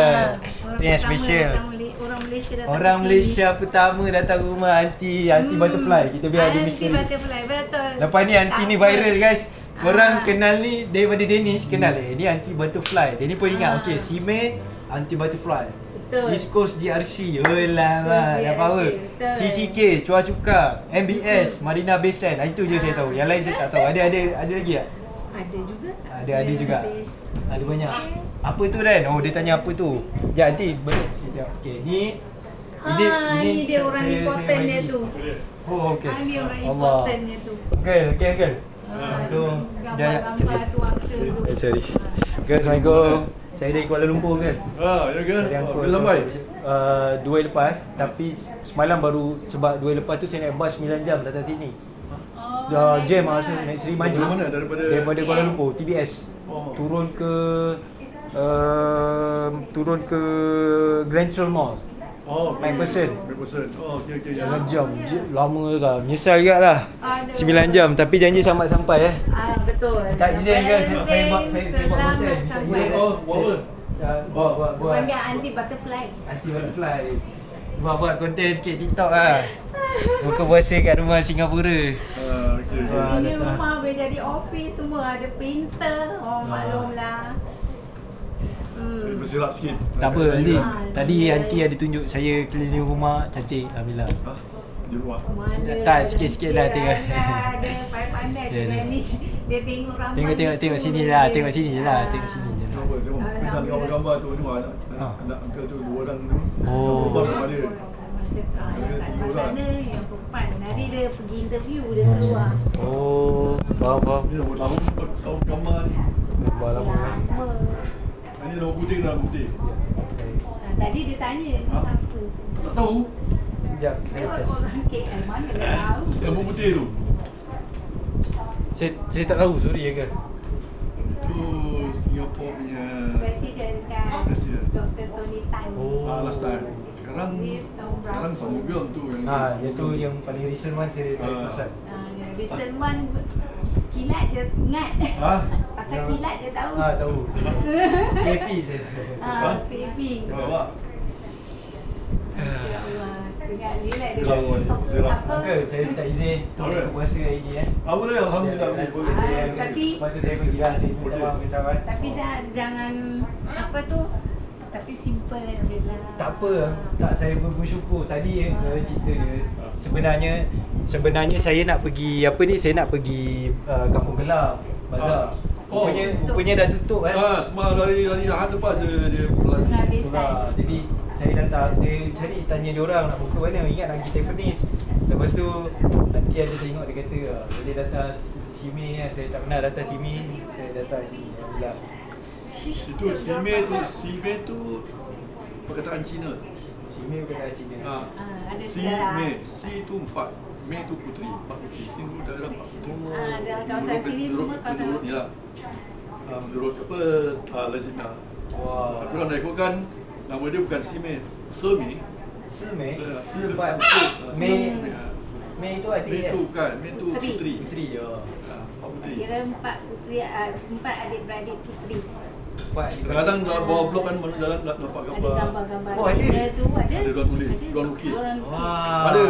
Ni yang special. Orang Malaysia datang Orang ke Malaysia pertama datang rumah aunty butterfly. Kita biar dia Anti butterfly, betul. Lepas ni aunty ni viral guys. Korang kenal ni daripada Danish kenal ni aunty butterfly. Dia ni pun ingat okey Simei aunty butterfly. Betul. East Coast GRC. Dah power. betul. CCK, Chua Chu Kang, MBS, Marina Bay Sands. Itu je saya tahu. Yang lain saya tak tahu. Ada lagi tak? Ada juga. Ada juga. Ada banyak. Apa tu Dan? Oh dia tanya apa tu. Sekejap nanti okey ni ini dia orang important dia tu. Oh okey. Ini orang Allah. important dia tu. Okey. Gambar tu akta tu. Sorry. Guys, Assalamualaikum. Saya dari Kuala Lumpur kan. Ya ke? Bila sampai? 2 lepas. Tapi semalam baru sebab 2 lepas tu saya naik bas 9 jam datang sini. Dah jam saya naik Seri Maju. Dari mana? Daripada Kuala Lumpur, TBS. Turun ke Grand Trail Mall. McPherson. Okey. Setengah jam. Lama lah. Menyesal juga lah. 9 jam. Tapi janji sampai. Betul. Tak izin ke saya buat konten. Buat Panggil anti butterfly. Anti butterfly. Buat konten sikit TikTok lah. Buka puasa kat rumah Singapura. Ini rumah boleh jadi office semua. Ada printer. Maklumlah. Bersilap sikit. Tak apa nanti. Tadi aunty ada tunjuk saya keliling rumah cantik alhamdulillah. Tak sikit-sikit lah tengok. Ada pandai dia tengok ramai. Tengok sini lah. Tengok sini je lah. Kita gambar tu ni anak uncle tu 2 orang tu. Ada. Kat sana yang perempuan. Hari dia pergi interview dia keluar. Faham. Ni tahun gambar ni. Gambar lama. Ini nama putih. Tadi dia tanya siapa. Tak tahu. Sekejap, saya charge. Orang KL mana dia tahu. Nama putih tu. Saya tak tahu, sorry ya kan. Tu Singapore punya Presiden kan. Dr. Tony Tan. last time. Sekarang Samugam tu yang itu yang paling recent one saya perasan. Recent one kilat dia ingat. Pasal kilat dia tahu. Tahu. PAP dia. PAP. InsyaAllah. Dengar relax dia. Uncle, saya minta izin untuk puasa hari ni Apa dia? Alhamdulillah. Tapi lepas tu saya pergi lah, saya minta maaf dengan kawan. Tapi jangan apa tu. Tapi simple aje lah. Tak apa. Tak, saya bersyukur. Tadi cerita dia. Sebenarnya saya nak pergi saya nak pergi Kampung Gelap Bazar. Rupanya dah tutup kan. Semalam dari Ahad lepas dia pulang. Jadi saya datang, saya cari tanya dia orang nak buka mana. Ingat nak pergi Tampines. Lepas tu nanti ada tengok dia kata boleh datang Simei kan, saya tak pernah datang Simei. Saya datang sini. Alhamdulillah. Itu Simei tu perkataan Cina. Simei bukan Cina. ada Simei, Si tu 4, Mei tu puteri, 4 puteri. Ini daerah 4 puteri. dalam kawasan sini semua kawasan Menurut ni lah. Menurut apa legenda. Wah. Tapi orang dah ikutkan nama dia bukan Simei, Semei. Simei, Se- Sebat, Se- Mei. Se- Mei tu adik Mei kan? tu bukan, Mei tu Puteri. puteri. Puteri je. 4 puteri. kira 4 puteri, 4 adik-beradik puteri. Empat. Kadang-kadang dalam bawah blok kan mana jalan nampak Ada gambar. gambar-gambar. Oh, ada? Dia tu ada. Ada orang tulis, orang lukis. Orang lukis. Wah. Ada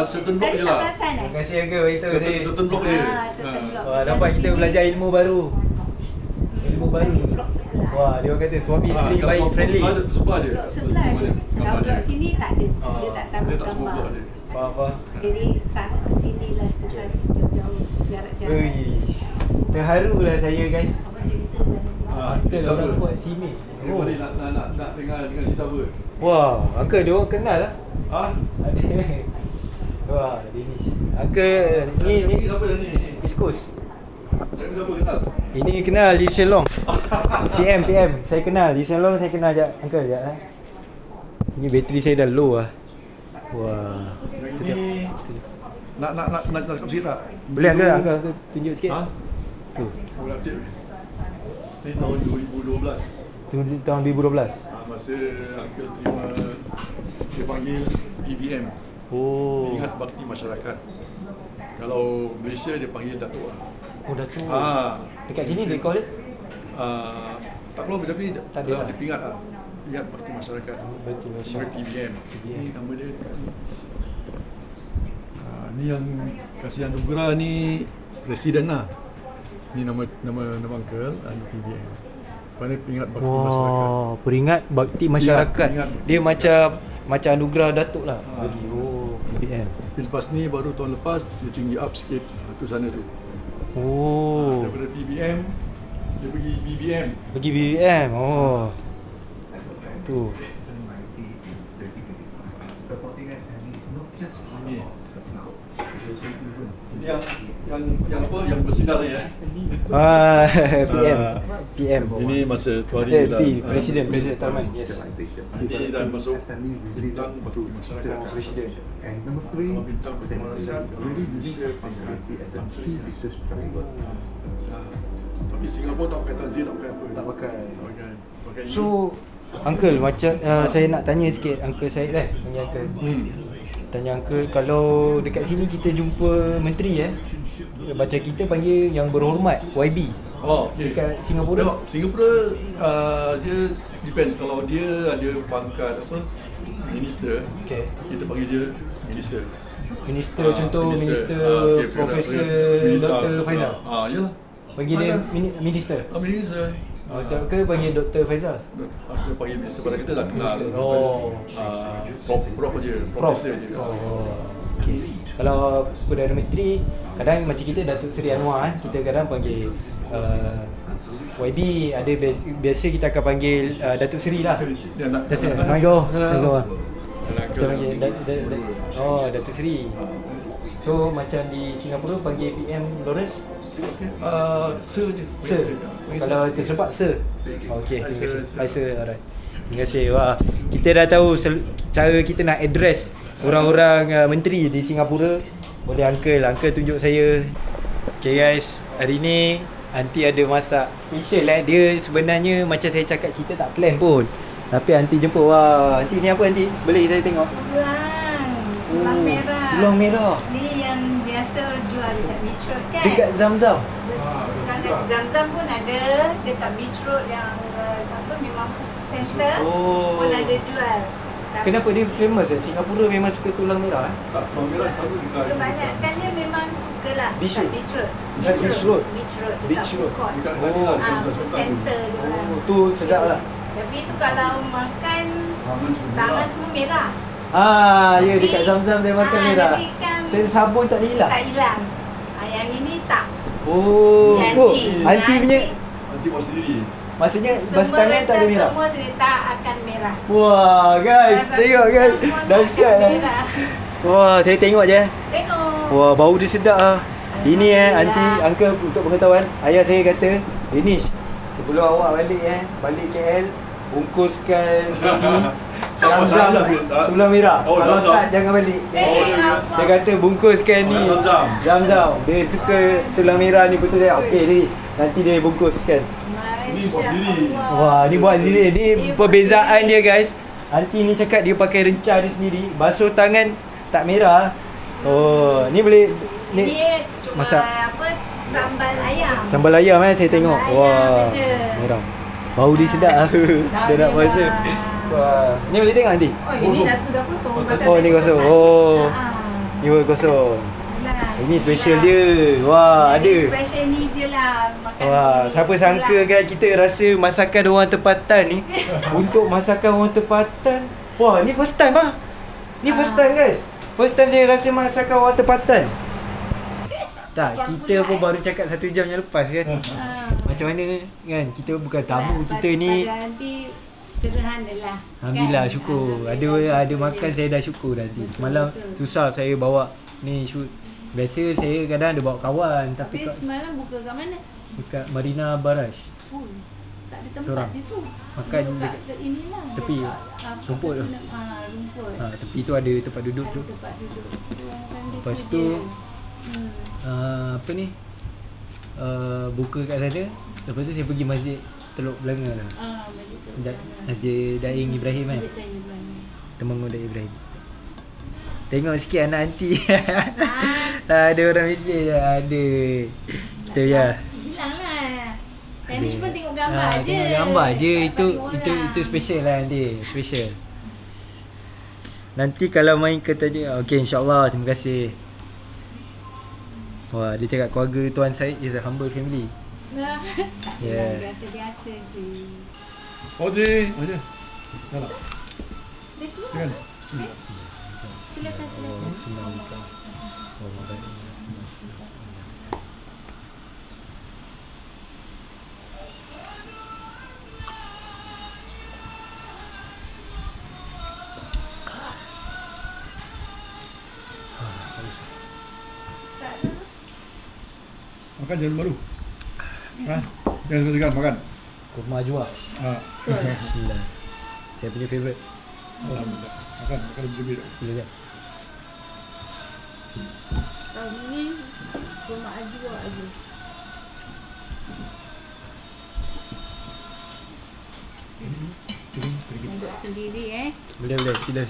certain block Tadi je tak lah. perasan Terima kasih Uncle beritahu saya. Certain block je. certain block. Wah, dapat kita belajar ilmu baru. Ilmu baru. Blok sebelah. Wah, dia orang kata suami isteri baik, friendly. Ada sebelah dia. Blok sebelah dia. Kalau blok sini tak ada. Dia tak tahu Dia tak semua blok gambar. dia. Faham. Jadi sana ke sini lah kita jauh-jauh jarak jauh. Ui. Terharu lah saya guys. Apa cerita lah. Uncle orang kuat Simei. Oh, ni nak dengar cerita apa? Wah, Uncle dia orang kenal lah. Ha? Ada. Wah, Danish. Uncle ni Siapa yang ni? East Coast. Yang siapa kenal? Ini kenal di Shenlong. PM. Saya kenal di Shenlong, saya kenal jap. Uncle jap eh. Ini bateri saya dah low lah. Wah. Yang ni nak cakap sikit tak? Boleh Uncle tunjuk sikit. Ha? Tu. Boleh update. Ni tahun 2012. Tu tahun 2012. Masa Uncle terima, dia panggil PBM. Oh. Ingat Bakti Masyarakat. Kalau Malaysia dia panggil Datuk lah. Oh, dah tu. Dekat sini dia call dia? Tak keluar tapi Tak ada lah. dia pingat lah. Ingat Bakti Masyarakat. Betul, Masyarakat. PBM. Ni nama dia. Ni yang kasih anugerah ni Presiden lah. Ni nama Uncle dan PBM. Mana pingat Bakti Masyarakat. Wah, peringat bakti masyarakat. Ingat. Dia macam anugerah datuk lah bagi. Oh, PBM. Tapi lepas ni baru tahun lepas dia tinggi up sikit tu sana tu. Oh. Daripada PBM dia pergi BBM. Bagi BBM. Oh. Tu. Ini yang apa yang bersinar ya. PM. Ini masa tu hari dah. Presiden Taman. Yes. Ini dah masuk bintang Bakti Masyarakat. Presiden. Kalau bintang Bakti Masyarakat Malaysia pangkat Seri. Tapi Singapura tak pakai tanzir, tak pakai apa. Tak pakai. Pakai ini. So, Uncle macam saya nak tanya sikit Uncle Syed lah. Tanya Uncle. Tanya Uncle, kalau dekat sini kita jumpa menteri macam kita panggil yang berhormat YB. Oh, okey. Dekat Singapura? Tengok, Singapura dia depend. Kalau dia ada pangkat apa minister, Okay. kita panggil dia minister. Minister contoh minister okey, Profesor minister. Dr. Faizal. Yalah. Panggil dia minister. Minister. Ke panggil Dr. Faizal? Dia panggil minister pada kita dah kenal. Oh. Prof je, Prof. profesor je. Oh. Okay. Kalau Perdana Menteri, kadang macam kita Datuk Seri Anwar kita kadang panggil YB, ada biasa kita akan panggil Datuk Seri lah. That's it. Go. Kita panggil Datuk Seri. So macam di Singapura panggil PM Lawrence. Sir je. Sir. Kalau terserempak Sir. Okey, terima kasih. Hi Sir. Alright. Terima kasih. Wah, kita dah tahu cara kita nak address orang-orang menteri di Singapura. Boleh Uncle tunjuk saya. Okay guys, hari ni Aunty ada masak special Dia sebenarnya macam saya cakap kita tak plan pun. Tapi Aunty jemput. Wah, Aunty ni apa Aunty? Boleh saya tengok? Tulang merah. Tulang merah. Ni yang biasa jual dekat Beach Road kan? Dekat Zamzam. Bukan dekat Zamzam pun ada. Dekat Beach Road yang memang food center pun ada jual. Kenapa dia famous Singapura memang suka tulang merah Tak, tulang merah selalu dekat. Kebanyakannya memang suka lah. Beach Road. Beach Road. Beach Road. Beach Road. Dekat tadi lah. Food center dia orang. Tu sedap lah. Tapi tu kalau makan tangan semua merah. Ya dekat Zamzam dia makan merah. Saya sabun tak hilang. Tak hilang. Yang ini tak. Oh, Janji. Aunty punya Nanti buat sendiri. maksudnya bas tangan tak ada merah. Semua cerita akan merah. Wah, guys, tengok guys. Dahsyat lah. Wah, saya tengok je. Tengok. Wah, bau dia sedap ah. Ini aunty, uncle untuk pengetahuan, ayah saya kata, Danish, sebelum awak balik KL, bungkuskan Zam-Zam tulang merah. Kalau tak jangan balik. Dia kata bungkuskan ni Zam-Zam. Dia suka tulang merah ni betul tak? Okey ni. Nanti dia bungkuskan. Ni buat sendiri. Wah, ni buat sendiri. Ni perbezaan dia guys. Aunty ni cakap dia pakai rencah dia sendiri. Basuh tangan tak merah. Oh, ni boleh ni Dia cuma masak sambal ayam. sambal ayam saya tengok. Sambal Wah. ayam je. Merah. Bau dia sedap. Dia nak puasa. Wah, ni boleh tengok nanti. Oh, ini dah kosong. Oh, ni kosong. Oh. Ni pun kosong. Ini special dia. Wah, ada. Special ni je lah. Makan Wah, ni. siapa sangka kan kita rasa masakan orang tempatan ni untuk masakan orang tempatan. Wah, ni first time ah. Ni first time guys. First time saya rasa masakan orang tempatan. Tak, kita pun baru cakap 1 jam yang lepas kan. Macam mana kan, kita bukan tamu, kita ni Nanti sederhana lah. alhamdulillah syukur. Ada makan saya dah syukur nanti. Semalam susah saya bawa ni shoot. Biasa saya kadang ada bawa kawan Tapi tapi semalam buka kat mana? dekat Marina Barrage. Oh, tak ada tempat Seorang. situ. Makan dekat dekat inilah. tepi. Dekat, Rumput tu. Rumput. Tepi tu ada tempat duduk tu. Ada tempat duduk. Makan di Lepas tu tu je. apa ni? Buka kat sana. Lepas tu saya pergi masjid Teluk Belanga lah. Baju tu. Masjid Daing Ibrahim kan. Masjid Daing Ibrahim. Temanggung Daing Ibrahim. Tengok sikit anak aunty. Ada orang mesej ada. Kita ya. Bilang lah. Danish pun tengok gambar je. Tengok gambar je. Tak Itu bagi orang. itu special lah nanti. Special. Nanti kalau main ke tajuk, okey insya-Allah, terima kasih. Wah, dia cakap keluarga Tuan Syed is a humble family. Nah. Yeah. Biasa-biasa je. Okey, aja. Dah lah. Silakan. Silakan. Bismillahirrahmanirrahim. Makan jangan malu. Jangan segan makan. Kurma ajwa. Bismillah. Saya punya favourite. Alhamdulillah. Makan lebih. Silakan. Ini kurma ajwa aja. Untuk sendiri Boleh sila.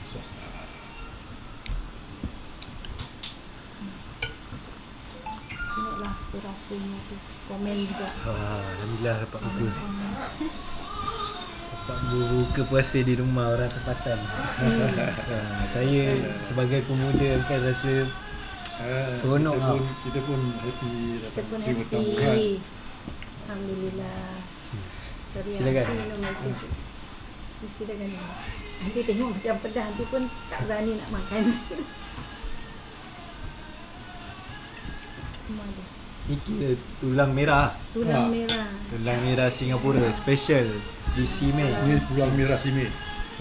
Sos. Tengoklah tu rasanya tu. Komen juga. Alhamdulillah dapat buka. Dapat buka puasa di rumah orang tempatan. Saya sebagai pemuda akan rasa seronok lah. Kita pun happy Kita pun terima tamu. happy. Alhamdulillah. Sorry, Silakan. aku minum nasi tu. Silakan. Nanti tengok macam pedas tu pun tak berani nak makan. Semua ada. Ni kira tulang merah. Tulang merah. Tulang merah Singapura special di Simei. Ini tulang merah simi.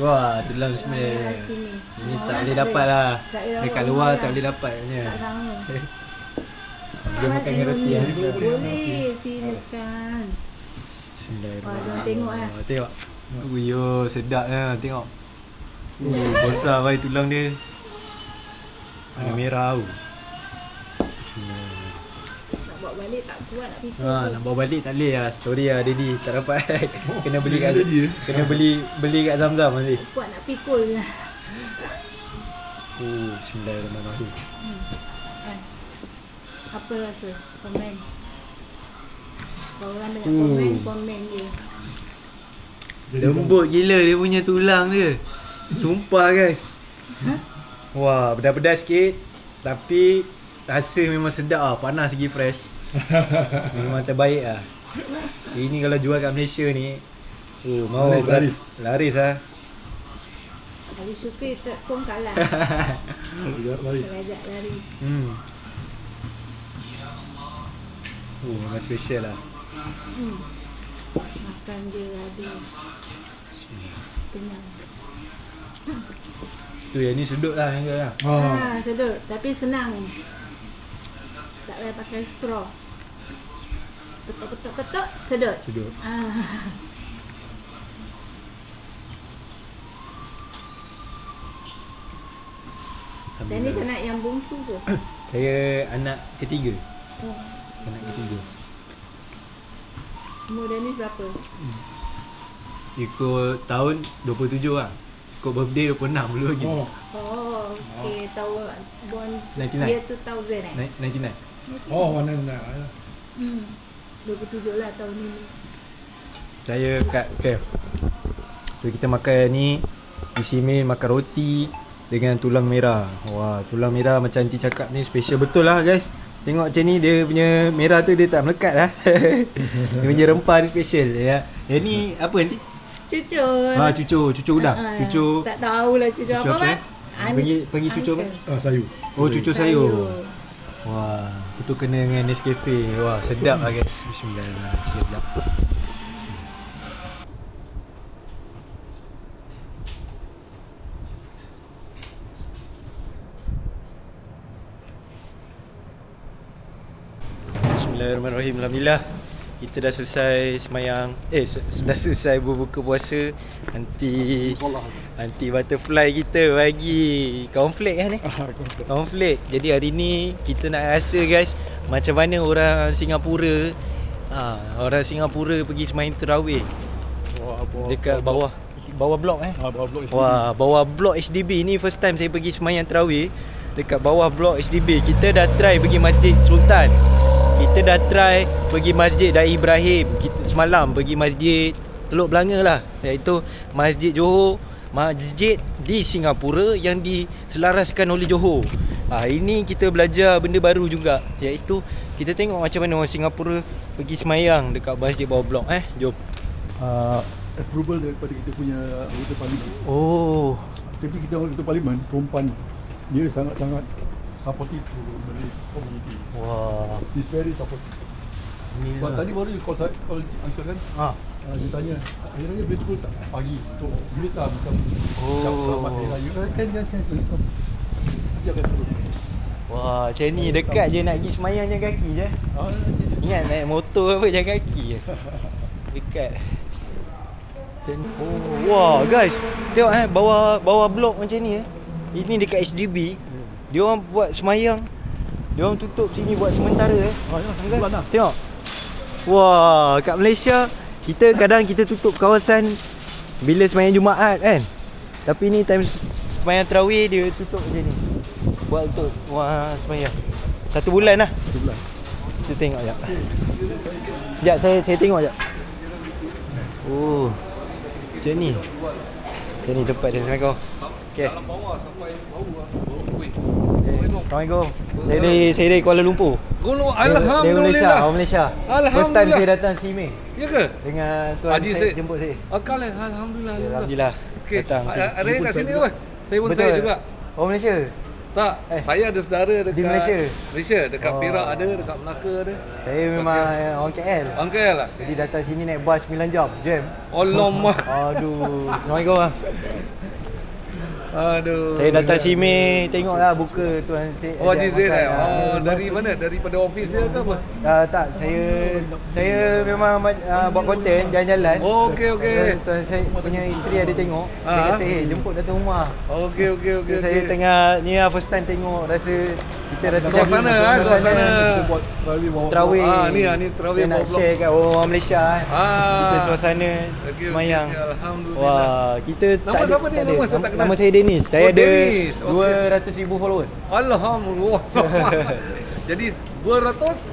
Wah, tulang Simei. Sini. Ini tak boleh dapat lah. Tak boleh dapat Dekat luar rumah tak lah. boleh dapat punya. Tak sama. Dia makan dengan roti lah. Boleh, silakan. Bismillahirrahmanirrahim. Wah, tengok lah. Tengok. Uyo, sedapnya. Tengok. Besar baik tulang dia. Warna merah tau. Bismillahirrahmanirrahim. Nak bawa balik tak kuat nak fikir. Nak bawa balik tak boleh lah. Sorry lah Daddy, tak dapat. Kena beli kat Daddy. kena beli kat Zam-Zam nanti. Kuat nak pikul je. Bismillahirrahmanirrahim. Apa rasa? Komen. Kalau orang dengar komen je. Lembut gila dia punya tulang dia. Sumpah guys. Wah, pedas-pedas sikit. Tapi rasa memang sedap lah. Panas lagi fresh. Memang terbaik lah. Ini kalau jual kat Malaysia ni, mau Laris. Laris lah. Habis supir pun kalah. Laris. Terajak lari. Memang special lah. Makan dia ada kenyang. Tu yang ni sedut lah yang kan. Sedut. Tapi senang. Tak payah pakai straw. Ketuk, sedut. Sedut. Dennis anak yang bongsu ke? Saya anak ketiga. Oh. Anak ketiga. Umur Dennis berapa? Ikut tahun 27 lah. Ikut birthday 26 dulu lagi. Oh, okey. Tahun born 99. year 2000 99. Oh, mana nak. 27 lah tahun ni. Saya kat KL. So kita makan ni, isi meal makan roti dengan tulang merah. Wah, tulang merah macam Aunty cakap ni special betul lah guys. Tengok macam ni dia punya merah tu dia tak melekat lah. Dia punya rempah dia special ya. Yang ni apa Aunty? Cucur. Cucur udah. Cucur. Tak tahulah cucur apa kan? Panggil cucur apa? Sayur. Oh, cucur sayur. Wah, itu kena dengan Nescafe. Wah, sedap lah guys. Bismillahirrahmanirrahim. Sedap. Bismillahirrahmanirrahim. Alhamdulillah kita dah selesai semayang. Dah selesai berbuka puasa. Anti butterfly kita bagi cornflake kan ni? Cornflake. Jadi hari ni kita nak rasa guys macam mana orang Singapura pergi semayang tarawih. Dekat bawah blok Bawah blok HDB. Wah, bawah blok HDB ni first time saya pergi semayang tarawih dekat bawah blok HDB. Kita dah try pergi Masjid Sultan. Kita dah try pergi Masjid Dai Ibrahim. Kita semalam pergi Masjid Teluk Belanga lah, iaitu Masjid Johor, masjid di Singapura yang diselaraskan oleh Johor. Ini kita belajar benda baru juga, iaitu kita tengok macam mana orang Singapura pergi semayang dekat Masjid bawah blok. Jom. Approval daripada kita punya anggota parlimen. Oh. Tapi kita anggota parlimen, perempuan dia sangat-sangat supportive to Malay community. Wah. She's very supportive. Sebab tadi baru call uncle kan? Dia tanya, hari raya boleh tukar tak? Pagi untuk berita macam ucap selamat hari raya. Kan. Dia akan turun. Wah, macam ni dekat je nak pergi semayang jalan kaki je. Ingat naik motor apa jalan kaki je. Dekat. Wah guys, tengok bawah blok macam ni Ini dekat HDB. Dia orang buat semayang. Dia orang tutup sini buat sementara Tengok. Wah, kat Malaysia kita kadang kita tutup kawasan bila semayang Jumaat kan. Tapi ni time semayang tarawih dia tutup macam ni. Buat untuk semayang. 1 bulan lah. 1 bulan. Kita tengok sekejap. Sekejap saya tengok sekejap. Oh. Macam ni. Macam ni tempat dia. Assalamualaikum. Okay. Dalam bawah sampai bau kuih. Assalamualaikum. Saya dari Kuala Lumpur. Alhamdulillah. Dari Malaysia. First time saya datang sini. Ya ke? Dengan tuan saya jemput saya. Alhamdulillah. Okey. Ada kat sini apa? Saya pun saya juga. Oh, Malaysia. Tak, saya ada saudara dekat di Malaysia, dekat Perak ada, dekat Melaka ada. Saya memang orang KL. Orang KL lah. Jadi datang sini naik bas 9 jam, jam. Alamak. Aduh. Assalamualaikum bang. Aduh. Saya datang sini tengoklah buka tuan saya. Oh, Haji Zaid dari mana? Daripada office dia ke apa? Tak, saya memang buat konten jalan-jalan. Oh, okey. Tuan saya punya isteri ada tengok. Dia kata, jemput datang rumah. Okey. Saya tengah ni first time tengok, kita rasa suasana. Kita buat tarawih. Ni tarawih nak share kat orang Malaysia kita suasana semayang. Alhamdulillah. Wah, kita nama siapa ni? Nama saya tak kenal. Nama saya Dennis. Saya ada Dennis. 200,000 followers. Alhamdulillah. Jadi 200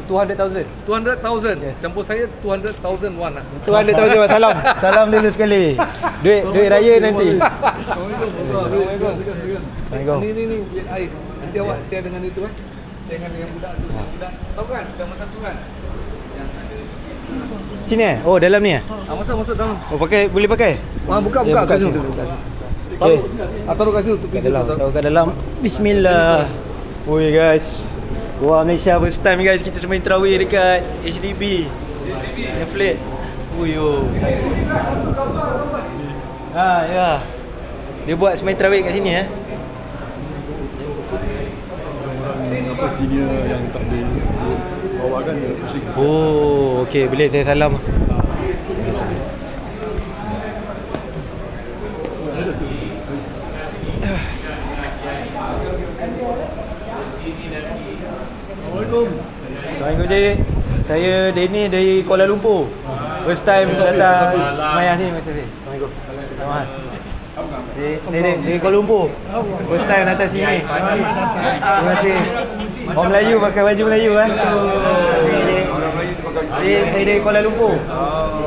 200,000. 200,000. Yes. Campur saya 200,000 won lah. 200,000 salam. Salam dulu sekali. Duit raya nanti. Assalamualaikum. Ni bilik air. Nanti awak share dengan itu kan. Share dengan yang budak tu. Budak tahu kan? Sama satu kan. Yang ada sini Oh, dalam ni masuk dalam. Oh, boleh pakai? Buka kat sini. Taruh kat situ tu pisau tu. Taruh kat dalam. Bismillah. Oi guys. Wah, Malaysia first time guys kita sembang tarawih dekat HDB. Yang flat. Uyo. Ya. Dia buat semain tarawih kat sini Apa senior yang tak boleh bawakan pusing. Oh, okey, boleh saya salam. Assalamualaikum Cik. Saya Denny dari Kuala Lumpur. First time datang semayang sini. Assalamualaikum. Selamat. Saya dari Kuala Lumpur. First time datang sini. Terima kasih. Orang Melayu pakai baju Melayu Terima kasih Cik. Saya dari Kuala Lumpur.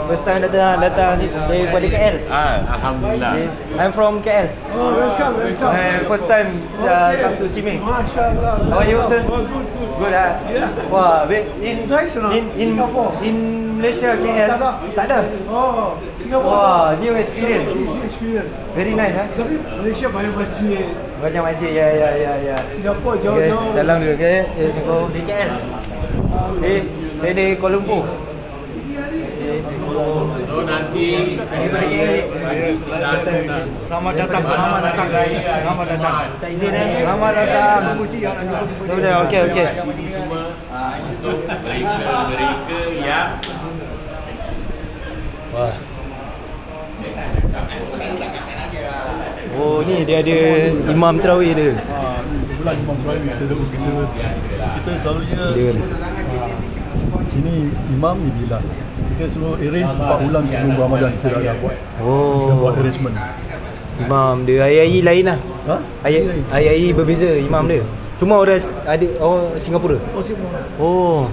First time datang daripada KL. Alhamdulillah. I'm from KL. First time come to Simei. Masya-Allah. How are you, sir? Good Wah, in Malaysia KL tak ada. Oh, Singapore. Wah, new experience. Very nice Tapi Malaysia banyak masjid. Banyak masjid. Ya. Singapura Okay, jauh-jauh. salam dulu di KL. Saya dari Kuala Lumpur. Nanti Daripada KL. Selamat datang. Tak izin Selamat datang. Okey. untuk mereka yang Wah. Oh, ni dia ada imam tarawih dia. Ni sebelah imam tarawih kita selalunya ini imam ni bila kita suruh arrange 4 bulan sebelum Ramadan kita dah buat. Kita buat arrangement. Imam dia hari-hari lain lah. Hari-hari berbeza imam dia. Cuma orang Singapura. Singapura. Oh.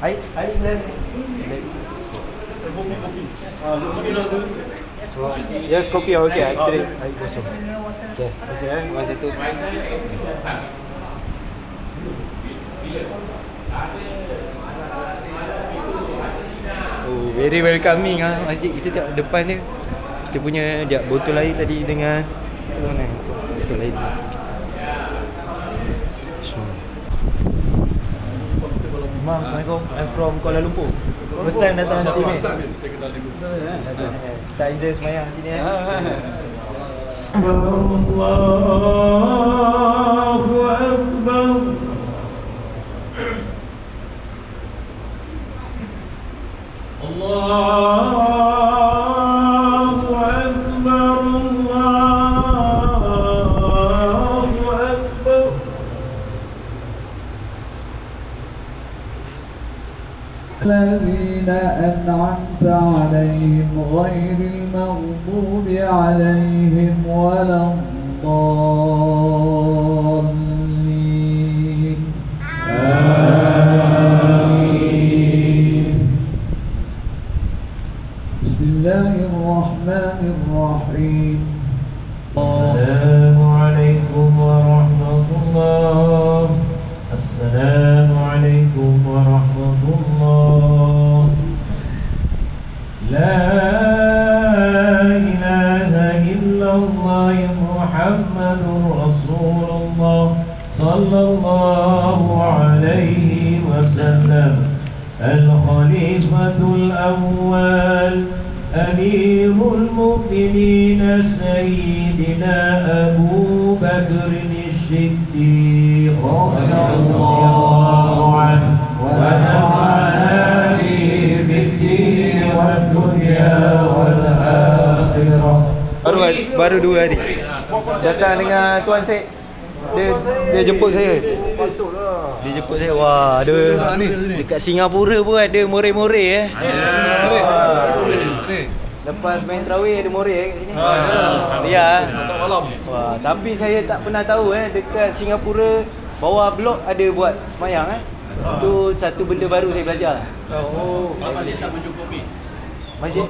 Hai Yes, kopi. Okay, I trade. Okay, masa tu. Oh, very welcoming masjid kita tengok depan dia. Kita punya botol air tadi dengan tu mana? Botol air. Imam, Assalamualaikum. I'm from Kuala Lumpur. First time datang sini. Tak izin semayang sini Allahu Akbar. Allahu Akbar. Allahu Akbar. الذين أنعمت عليهم غير المغضوب عليهم ولا الضالين آمين بسم الله الرحمن الرحيم السلام عليكم ورحمة الله السلام عليكم ورحمة الله لا إله إلا الله محمد رسول الله صلى الله عليه وسلم الخليفة الأول أمير المؤمنين سيدنا أبو بكر الصديق رضي الله عنه ونفعنا به في الدين والدنيا والآخرة. Baru 2 hari datang dengan Tuan Syed. Dia jemput saya. Dia jemput saya. Wah, ada dekat Singapura pun ada more-more Lepas main tarawih ada more kat sini. Ya. Wah, tapi saya tak pernah tahu dekat Singapura bawah blok ada buat semayang Itu satu benda baru saya belajar. masjid tak mencukupi. Masjid?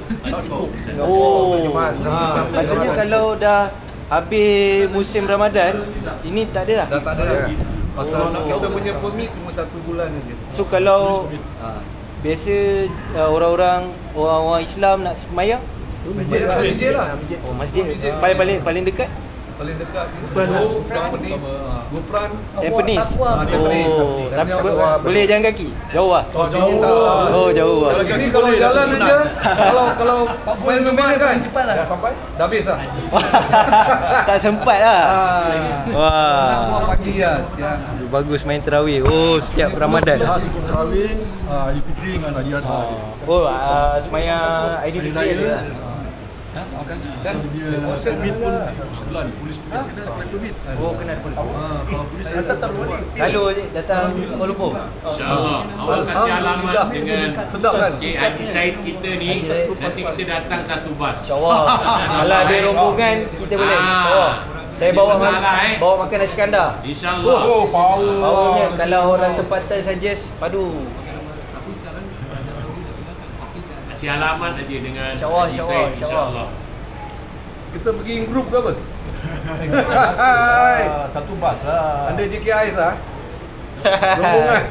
Maksudnya kalau dah habis musim Ramadan, ini tak ada lah? Dah tak ada. Pasal kita punya permit cuma 1 bulan saja. So kalau biasa orang Islam nak semayang, Masjid lah. masjid paling dekat Paling dekat Ipoh, Tampines, Gufran, Tampines. Tampines. Oh, tapi boleh jalan kaki? Jauh lah. Oh, jauh. Oh, jauh lah. Ini kalau jalan aja, kalau main rumah kan cepat lah. Dah habis lah. Tak sempat lah. Nak Wah. buat pagi lah, siang. Bagus main tarawih. Oh, setiap Ramadan. Sebelum tarawih, Aidilfitri dengan Nadia Adha. Oh, semayang Aidilfitri ada. Dan Dia permit pun sebulan, polis permit kena apply permit. Oh, kena polis. Kalau polis rasa tak boleh. Kalau datang Kuala Lumpur. InsyaAllah. Awak kasih alamat dengan sedap kan? Haji Said kita ni. Nanti kita datang satu bas. InsyaAllah. Kalau ada rombongan, kita boleh. InsyaAllah. Saya bawa bawa makan nasi kandar. InsyaAllah. Oh, power. Powernya kalau orang tempatan suggest padu. Kasih alamat aja dengan InsyaAllah, Haji insyaAllah, Said, insyaAllah. Kita pergi in group ke apa? Satu bas lah. Ada JKIS lah. Rombongan.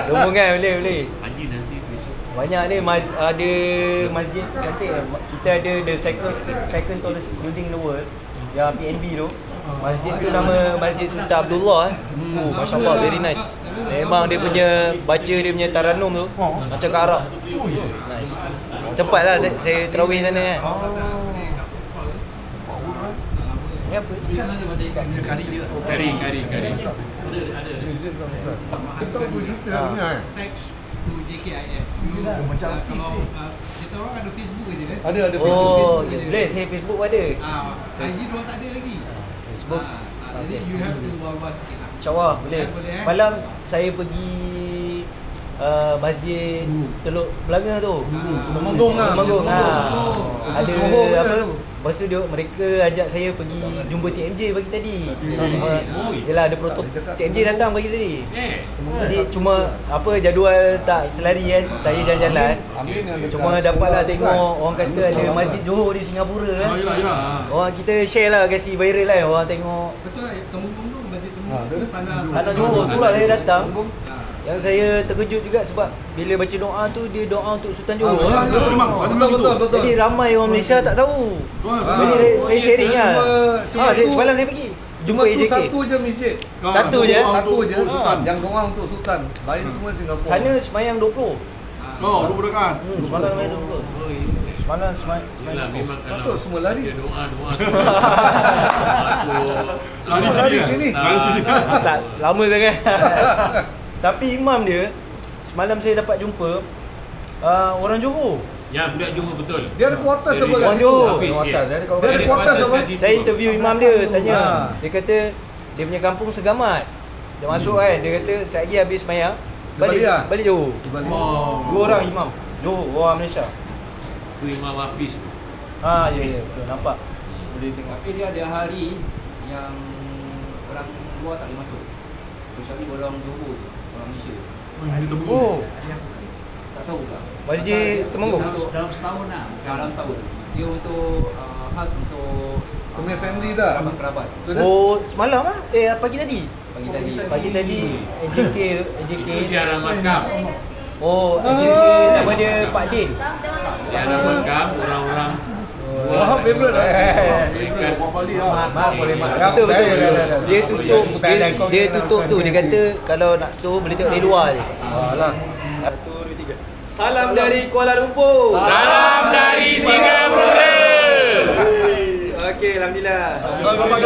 Rombongan boleh. Haji nanti besok. Banyak ni ada masjid cantik. Kita ada the second tallest building in the world, yang PNB tu. Masjid tu nama Masjid Sultan Abdullah. Masya Allah, very nice. Memang dia punya baca dia punya taranum tu macam ke Arab. Nice. Sempatlah saya tarawih sana kan. Ni apa? Kari dia. Kari. Kita 2 juta ni kan. Teks to JKIS. Macam Kalau kita orang ada Facebook aja kan. Ada Oh, boleh. Saya Facebook ada. IG diorang tak ada lagi. Facebook. Jadi you have to war sikit lah. InsyaAllah boleh. Semalam saya pergi masjid Teluk Belanga tu. Temanggung lah. Temanggung. Ada Johor apa? Lepas tu mereka ajak saya pergi jumpa TMJ pagi tadi. Yalah ada protokol. TMJ datang pagi tadi. Jadi cuma apa jadual tak selari kan. Saya jalan-jalan. Cuma dapatlah tengok orang kata ada masjid Johor di Singapura kan. Orang kita share lah, kasi viral lah orang tengok. Betul lah, Temanggung tu masjid Temanggung Tanah Johor tu lah saya datang. Yang saya terkejut juga sebab bila baca doa tu dia doa untuk Sultan Johor. Betul. Jadi ramai orang Malaysia tak tahu. Jadi saya sharing lah. Semalam saya pergi jumpa AJK. Satu je masjid. Satu je. Yang doa untuk Sultan. Lain semua Singapura. Sana semayang 20. Oh, 20 rekat. Semalam semayang 20. Semalam semayang Yalah, memang kalau Betul, semua lari. dia doa masuk. Lari sini. Tak lama sangat. Tapi imam dia semalam saya dapat jumpa orang Johor. Ya, budak Johor betul. Dia ada kuartus sebelah Orang situ. Johor. Dia ada kuartus apa? Saya interview imam dia, tanya. Dia kata dia punya kampung Segamat. Dia masuk kan, dia kata saya lagi habis semayang balik Johor. Dua orang imam Johor, orang Malaysia. Tu Imam Hafiz tu. Ya betul, nampak. Boleh tengok. Tapi dia ada hari yang orang luar tak boleh masuk. Kecuali orang Johor je, orang Malaysia. Oh, Tak tahu tak? Masjid Temanggung. Dalam setahun lah. Dalam tahun. Dia untuk khas untuk Punya family dah. kerabat-kerabat. Oh, semalam ah? Pagi tadi. Pagi tadi. AJK. Itu ziarah makam. Oh, AJK nama dia Pak Din. Ziarah makam orang-orang. Wah, favorite lah. Betul. Dia tutup tu. Dia kata kalau nak tu boleh tengok dari luar je. Alah. 1, 2, 3. Salam dari Kuala Lumpur. Salam dari Singapura. Okey, alhamdulillah. Gambar.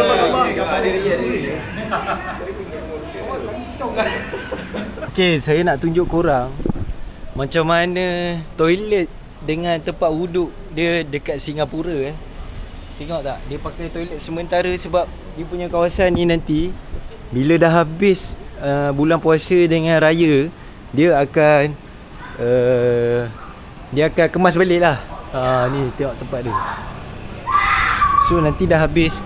Ada lagi. Okey, saya nak tunjuk korang macam mana toilet dengan tempat wuduk dia dekat Singapura. Tengok tak? Dia pakai toilet sementara sebab dia punya kawasan ni nanti bila dah habis bulan puasa dengan raya, dia akan kemas balik lah. Ni tengok tempat dia. So nanti dah habis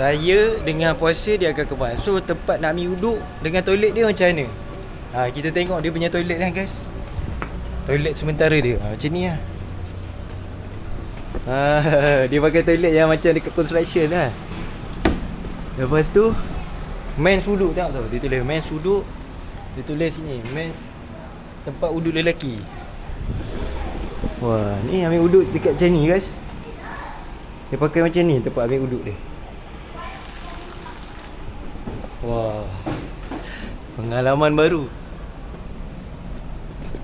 raya dengan puasa dia akan kemas. So tempat nak ambil wuduk dengan toilet dia macam mana? Kita tengok dia punya toilet lah guys. Toilet sementara dia macam ni lah. Dia pakai toilet yang macam dekat construction lah. Lepas tu men's wuduk, tengok tu. Dia tulis men's wuduk. Dia tulis sini men's tempat wuduk lelaki. Wah, ni ambil wuduk dekat macam ni guys. Dia pakai macam ni tempat ambil wuduk dia. Wah. Pengalaman baru.